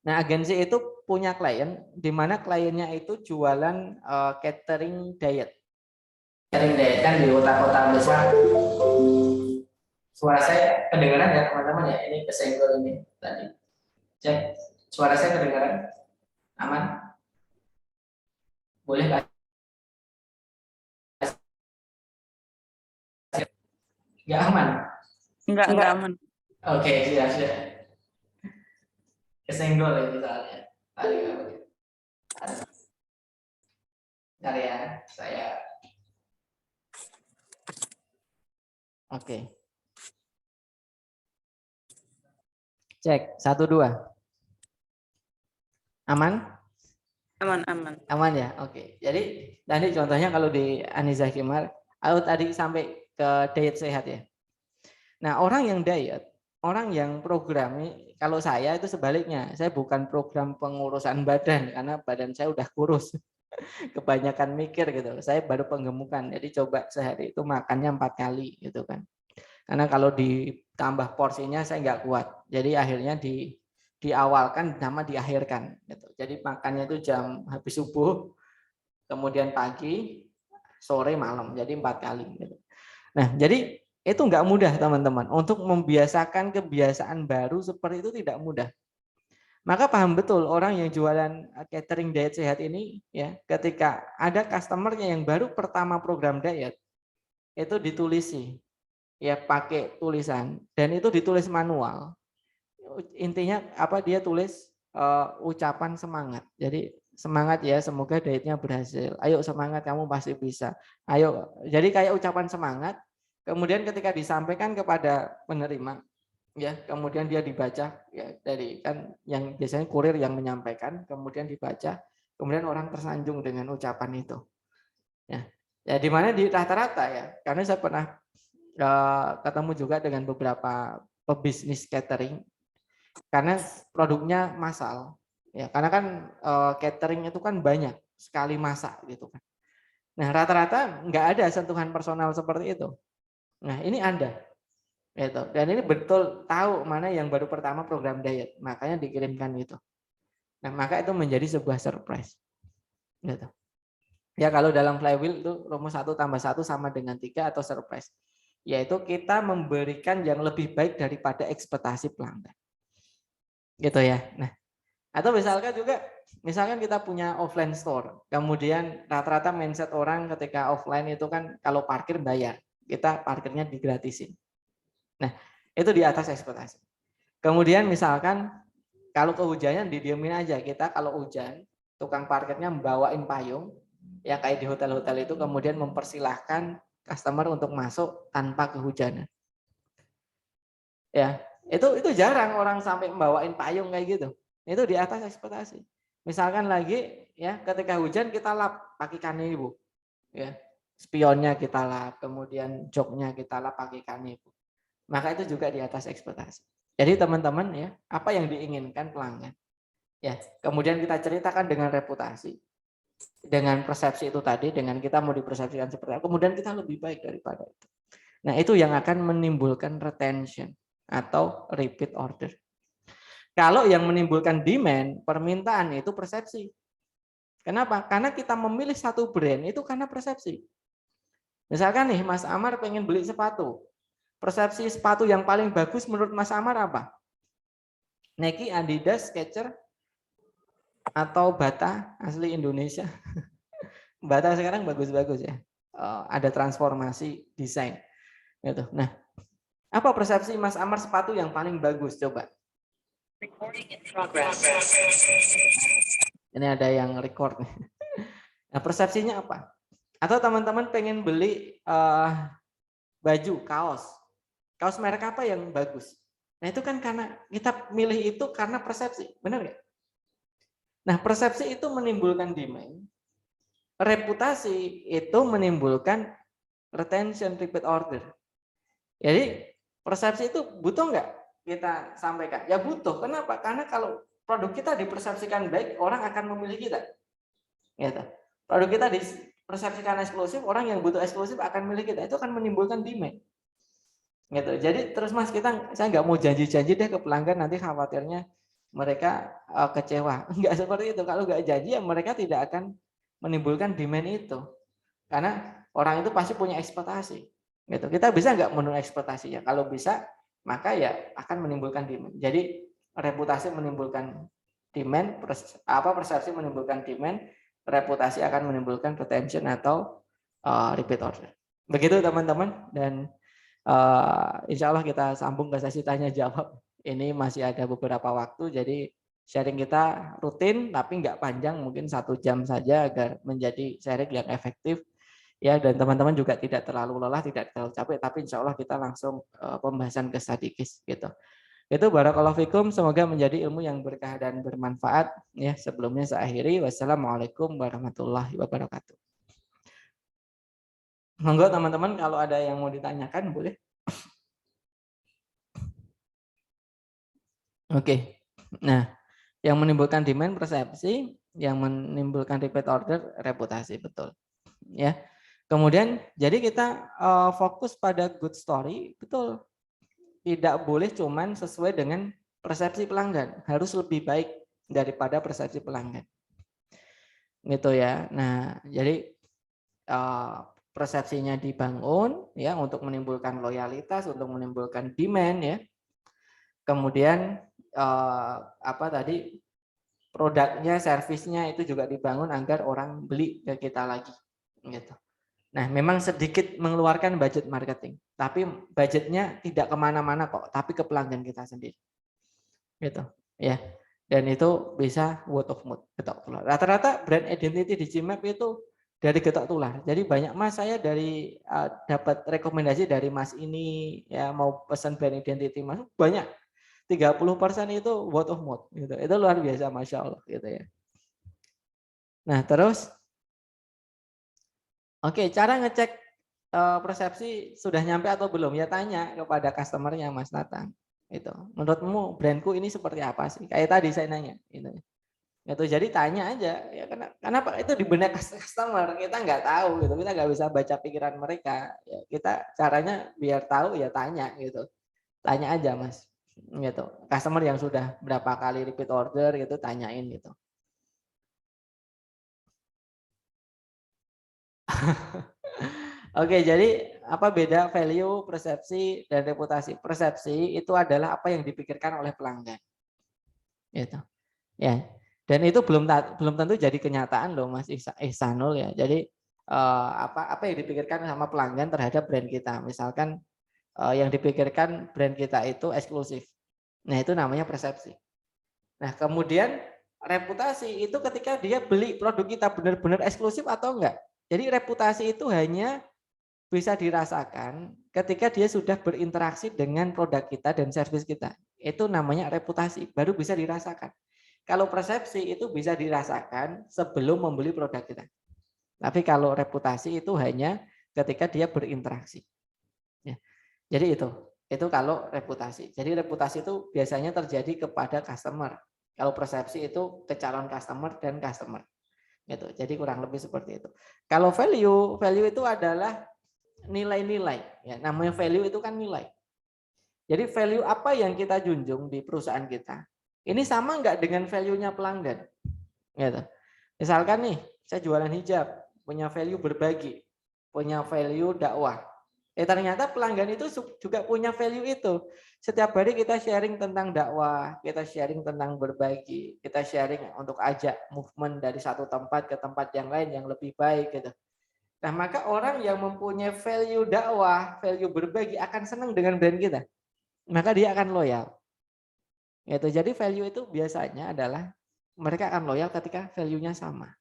Nah, agensi itu punya klien, di mana kliennya itu jualan catering diet. Catering diet kan di kota-kota besar. Suara saya kedengaran ya teman-teman ya? Ini kesenggol ini tadi. Cek, suara saya kedengaran? Aman? Boleh Pak? Nggak aman? Enggak aman. Oke, sudah. Kesenggol ini soalnya. Bentar ya, saya. Oke. Cek, 1, 2. Aman? Aman ya, oke. Jadi tadi contohnya kalau di Anizah Kimar, aku tadi sampai ke diet sehat ya. Nah, orang yang diet, orang yang program, kalau saya itu sebaliknya, saya bukan program pengurusan badan karena badan saya udah kurus. Kebanyakan mikir gitu. Saya baru penggemukan. Jadi coba sehari itu makannya 4 kali gitu kan. Karena kalau ditambah porsinya saya nggak kuat. Jadi akhirnya diawalkan sama diakhirkan gitu. Jadi makannya itu jam habis subuh, kemudian pagi, sore, malam. Jadi 4 kali. Gitu. Nah, jadi itu nggak mudah teman-teman. Untuk membiasakan kebiasaan baru seperti itu tidak mudah. Maka paham betul orang yang jualan catering diet sehat ini ya, ketika ada customernya yang baru pertama program diet, itu ditulisi ya pakai tulisan dan itu ditulis manual. Intinya apa dia tulis ucapan semangat. Jadi semangat ya, semoga dietnya berhasil. Ayo semangat, kamu pasti bisa. Ayo. Jadi kayak ucapan semangat. Kemudian ketika disampaikan kepada penerima, ya kemudian dia dibaca ya dari kan yang biasanya kurir yang menyampaikan, kemudian dibaca, kemudian orang tersanjung dengan ucapan itu. Ya di mana di rata-rata ya, karena saya pernah ketemu juga dengan beberapa pebisnis catering karena produknya massal ya, karena kan catering itu kan banyak sekali masak gitu kan. Nah rata-rata nggak ada sentuhan personal seperti itu. Nah ini ada gitu. Dan ini betul tahu mana yang baru pertama program diet, makanya dikirimkan itu. Nah maka itu menjadi sebuah surprise gitu. Ya kalau dalam flywheel itu rumus 1 tambah 1 sama dengan 3 atau surprise, yaitu kita memberikan yang lebih baik daripada ekspektasi pelanggan. Gitu ya. Nah, atau misalkan kita punya offline store, kemudian rata-rata mindset orang ketika offline itu kan kalau parkir bayar, kita parkirnya digratisin. Nah, itu di atas ekspektasi. Kemudian misalkan kalau kehujanan didiemin aja, kita kalau hujan tukang parkirnya membawain payung, ya kayak di hotel-hotel itu, kemudian mempersilahkan customer untuk masuk tanpa kehujanan. Ya, itu jarang orang sampai membawain payung kayak gitu. Itu di atas ekspektasi. Misalkan lagi ya ketika hujan kita lap pakai kanebo. Ya. Spionnya kita lap, kemudian joknya kita lap pakai kanebo. Maka itu juga di atas ekspektasi. Jadi teman-teman ya, apa yang diinginkan pelanggan? Ya, kemudian kita ceritakan dengan reputasi. Dengan persepsi itu tadi, dengan kita mau dipersepsikan seperti apa, kemudian kita lebih baik daripada itu. Nah, itu yang akan menimbulkan retention atau repeat order. Kalau yang menimbulkan demand, permintaan itu persepsi. Kenapa? Karena kita memilih satu brand itu karena persepsi. Misalkan nih Mas Amar pengen beli sepatu. Persepsi sepatu yang paling bagus menurut Mas Amar apa? Nike, Adidas, Skechers, atau Bata asli Indonesia. Bata sekarang bagus-bagus ya. Ada transformasi desain. Gitu. Nah, apa persepsi Mas Amar sepatu yang paling bagus? Coba. Recording in progress. Ini ada yang record nih. Nah, persepsinya apa? Atau teman-teman pengen beli baju, kaos. Kaos merek apa yang bagus? Nah, itu kan karena kita milih itu karena persepsi. Benar nggak? Nah, persepsi itu menimbulkan demand. Reputasi itu menimbulkan retention, repeat order. Jadi, persepsi itu butuh nggak kita sampaikan? Ya butuh. Kenapa? Karena kalau produk kita dipersepsikan baik, orang akan memilih kita. Gitu. Produk kita dipersepsikan eksklusif, orang yang butuh eksklusif akan memilih kita. Itu akan menimbulkan demand. Gitu. Jadi terus Mas, saya nggak mau janji-janji deh ke pelanggan, nanti khawatirnya mereka kecewa. Enggak seperti itu. Kalau nggak janji, ya mereka tidak akan menimbulkan demand itu. Karena orang itu pasti punya ekspektasi. Gitu. Kita bisa nggak memenuhi ekspektasinya? Kalau bisa, maka ya akan menimbulkan demand. Jadi reputasi menimbulkan demand, persepsi menimbulkan demand, reputasi akan menimbulkan retention atau repeat order. Begitu teman-teman, dan insya Allah kita sambung ke sesi tanya jawab. Ini masih ada beberapa waktu, jadi sharing kita rutin tapi nggak panjang, mungkin 1 jam saja agar menjadi sharing yang efektif. Ya, dan teman-teman juga tidak terlalu lelah, tidak terlalu capek, tapi insya Allah kita langsung pembahasan ke stadikis gitu. Itu barakallahu fikum, semoga menjadi ilmu yang berkah dan bermanfaat. Ya, sebelumnya saya akhiri. Wassalamualaikum warahmatullahi wabarakatuh. Monggo teman-teman kalau ada yang mau ditanyakan boleh. Oke. Nah, yang menimbulkan demand persepsi, yang menimbulkan repeat order reputasi, betul. Ya. Kemudian jadi kita fokus pada good story, betul. Tidak boleh cuman sesuai dengan persepsi pelanggan, harus lebih baik daripada persepsi pelanggan. Gitu ya. Nah, jadi persepsinya dibangun ya untuk menimbulkan loyalitas, untuk menimbulkan demand ya. Kemudian apa tadi produknya, servisnya itu juga dibangun agar orang beli ke kita lagi gitu. Nah, memang sedikit mengeluarkan budget marketing, tapi budgetnya tidak kemana-mana kok, tapi ke pelanggan kita sendiri gitu ya. Dan itu bisa word of mouth, getok tular. Rata-rata brand identity di Gmap itu dari getok tular. Jadi banyak Mas, saya dari dapat rekomendasi dari Mas ini ya, mau pesan brand identity Mas, banyak 30% itu word of mouth gitu. Itu luar biasa, Masya Allah gitu ya. Nah, terus oke, cara ngecek persepsi sudah nyampe atau belum ya, tanya kepada customernya Mas Nathan. Itu. Menurutmu brandku ini seperti apa sih? Kayak tadi saya nanya gitu. Itu jadi tanya aja ya, kenapa itu di benak customer, kita nggak tahu gitu, kita nggak bisa baca pikiran mereka ya, kita caranya biar tahu ya tanya gitu, tanya aja Mas gitu. Customer yang sudah berapa kali repeat order gitu, tanyain gitu. Oke, jadi apa beda value, persepsi, dan reputasi? Persepsi itu adalah apa yang dipikirkan oleh pelanggan, gitu. Ya, dan itu belum tentu jadi kenyataan loh, Mas Ihsanul ya. Jadi apa yang dipikirkan sama pelanggan terhadap brand kita? Misalkan yang dipikirkan brand kita itu eksklusif. Nah, itu namanya persepsi. Nah, kemudian reputasi itu ketika dia beli produk kita benar-benar eksklusif atau enggak. Jadi reputasi itu hanya bisa dirasakan ketika dia sudah berinteraksi dengan produk kita dan servis kita. Itu namanya reputasi, baru bisa dirasakan. Kalau persepsi itu bisa dirasakan sebelum membeli produk kita. Tapi kalau reputasi itu hanya ketika dia berinteraksi. Ya. Jadi itu kalau reputasi. Jadi reputasi itu biasanya terjadi kepada customer. Kalau persepsi itu ke calon customer dan customer. Gitu. Jadi kurang lebih seperti itu. Kalau value itu adalah nilai-nilai. Ya, namanya value itu kan nilai. Jadi value apa yang kita junjung di perusahaan kita, ini sama nggak dengan value-nya pelanggan? Gitu. Misalkan nih, saya jualan hijab, punya value berbagi, punya value dakwah. Ternyata pelanggan itu juga punya value itu. Setiap hari kita sharing tentang dakwah, kita sharing tentang berbagi, kita sharing untuk ajak movement dari satu tempat ke tempat yang lain yang lebih baik gitu. Nah, maka orang yang mempunyai value dakwah, value berbagi akan senang dengan brand kita. Maka dia akan loyal. Gitu. Jadi value itu biasanya adalah mereka akan loyal ketika value-nya sama.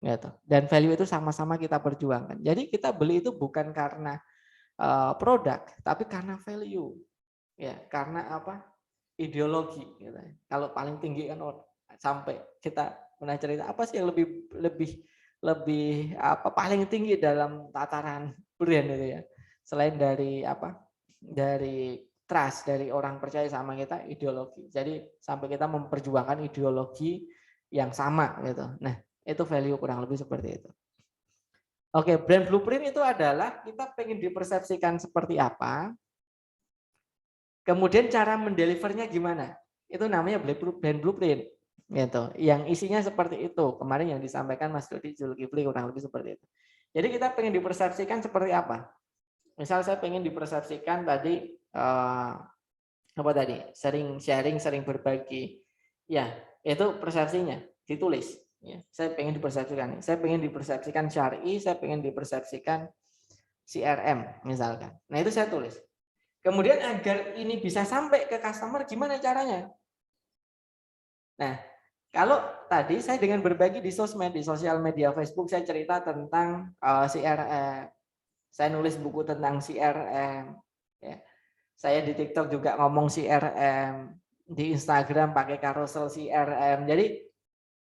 Gitu. Dan value itu sama-sama kita perjuangkan. Jadi kita beli itu bukan karena produk, tapi karena value. Ya, karena apa? Ideologi gitu. Kalau paling tinggi kan sampai kita pernah cerita apa sih yang lebih apa paling tinggi dalam tataran brand itu ya, selain dari apa, dari trust, dari orang percaya sama kita, ideologi. Jadi sampai kita memperjuangkan ideologi yang sama gitu. Nah, itu value kurang lebih seperti itu. Oke, brand blueprint itu adalah kita pengen dipersepsikan seperti apa, kemudian cara mendelivernya gimana. Itu namanya brand blueprint. Gitu. Yang isinya seperti itu. Kemarin yang disampaikan Mas Dodi Zulkifli kurang lebih seperti itu. Jadi kita pengen dipersepsikan seperti apa? Misal saya pengen dipersepsikan tadi apa tadi? Sering sharing, sering berbagi. Ya, itu persepsinya ditulis. Ya, saya pengen dipersepsikan. Saya pengen dipersepsikan syar'i, saya pengen dipersepsikan CRM misalkan. Nah, itu saya tulis. Kemudian agar ini bisa sampai ke customer gimana caranya? Nah, kalau tadi saya dengan berbagi di sosmed, di sosial media Facebook, saya cerita tentang CRM. Saya nulis buku tentang CRM. Ya. Saya di TikTok juga ngomong CRM. Di Instagram pakai carousel CRM. Jadi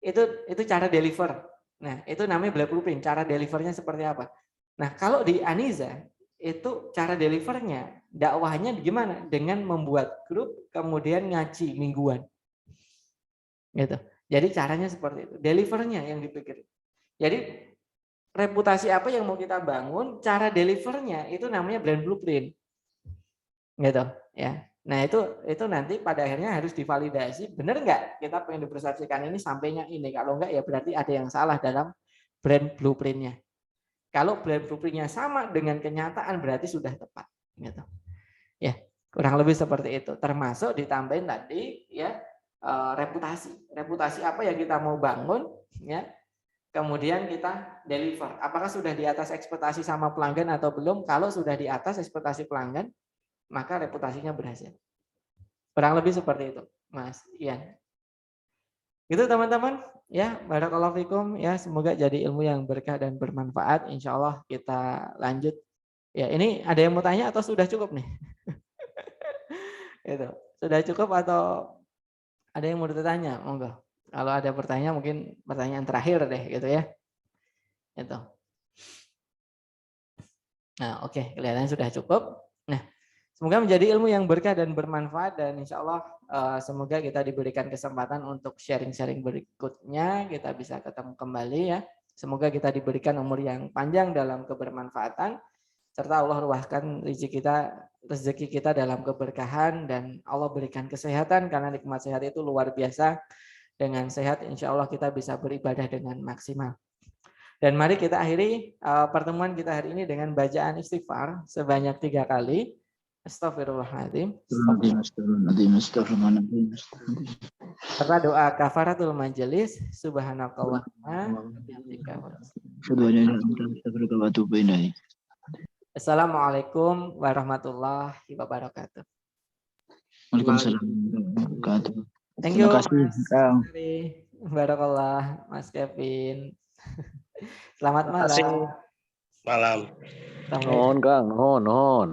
itu cara deliver. Nah, itu namanya black blueprint. Cara delivernya seperti apa? Nah, kalau di Aniza, itu cara delivernya, dakwahnya gimana? Dengan membuat grup, kemudian ngaji mingguan. Gitu. Jadi caranya seperti itu. Delivernya yang dipikir. Jadi reputasi apa yang mau kita bangun, cara delivernya itu namanya brand blueprint. Gitu, ya. Nah, itu nanti pada akhirnya harus divalidasi, benar nggak kita pengen dipersepsikan ini sampainya ini. Kalau enggak ya berarti ada yang salah dalam brand blueprintnya. Kalau blueprint-nya sama dengan kenyataan berarti sudah tepat. Gitu. Ya, kurang lebih seperti itu. Termasuk ditambahin tadi ya reputasi. Reputasi apa yang kita mau bangun, ya. Kemudian kita deliver. Apakah sudah di atas ekspektasi sama pelanggan atau belum? Kalau sudah di atas ekspektasi pelanggan, maka reputasinya berhasil. Kurang lebih seperti itu, Mas Ian. Gitu teman-teman, ya barakallahu fikum, ya semoga jadi ilmu yang berkah dan bermanfaat. Insya Allah kita lanjut. Ya ini ada yang mau tanya atau sudah cukup nih? Itu sudah cukup atau ada yang mau ditanya? Monggo. Kalau ada pertanyaan mungkin pertanyaan terakhir deh, gitu ya. Itu. Nah, oke, kelihatannya sudah cukup. Nah, semoga menjadi ilmu yang berkah dan bermanfaat dan insya Allah semoga kita diberikan kesempatan untuk sharing-sharing berikutnya, kita bisa ketemu kembali ya. Semoga kita diberikan umur yang panjang dalam kebermanfaatan serta Allah ruahkan rezeki kita dalam keberkahan dan Allah berikan kesehatan karena nikmat sehat itu luar biasa. Dengan sehat insya Allah kita bisa beribadah dengan maksimal. Dan mari kita akhiri pertemuan kita hari ini dengan bacaan istighfar sebanyak 3 kali. Astagfirullahaladzim. Serta doa kafaratul majelis. Subhanakallahumma. Assalamualaikum warahmatullahi wabarakatuh. Waalaikumsalam warahmatullahi wabarakatuh. Thank you, Terima kasih, Mas Kang. Barakallah, Mas Kevin. Selamat malam. Malam. Sampai Nuhun Kang, nuhun.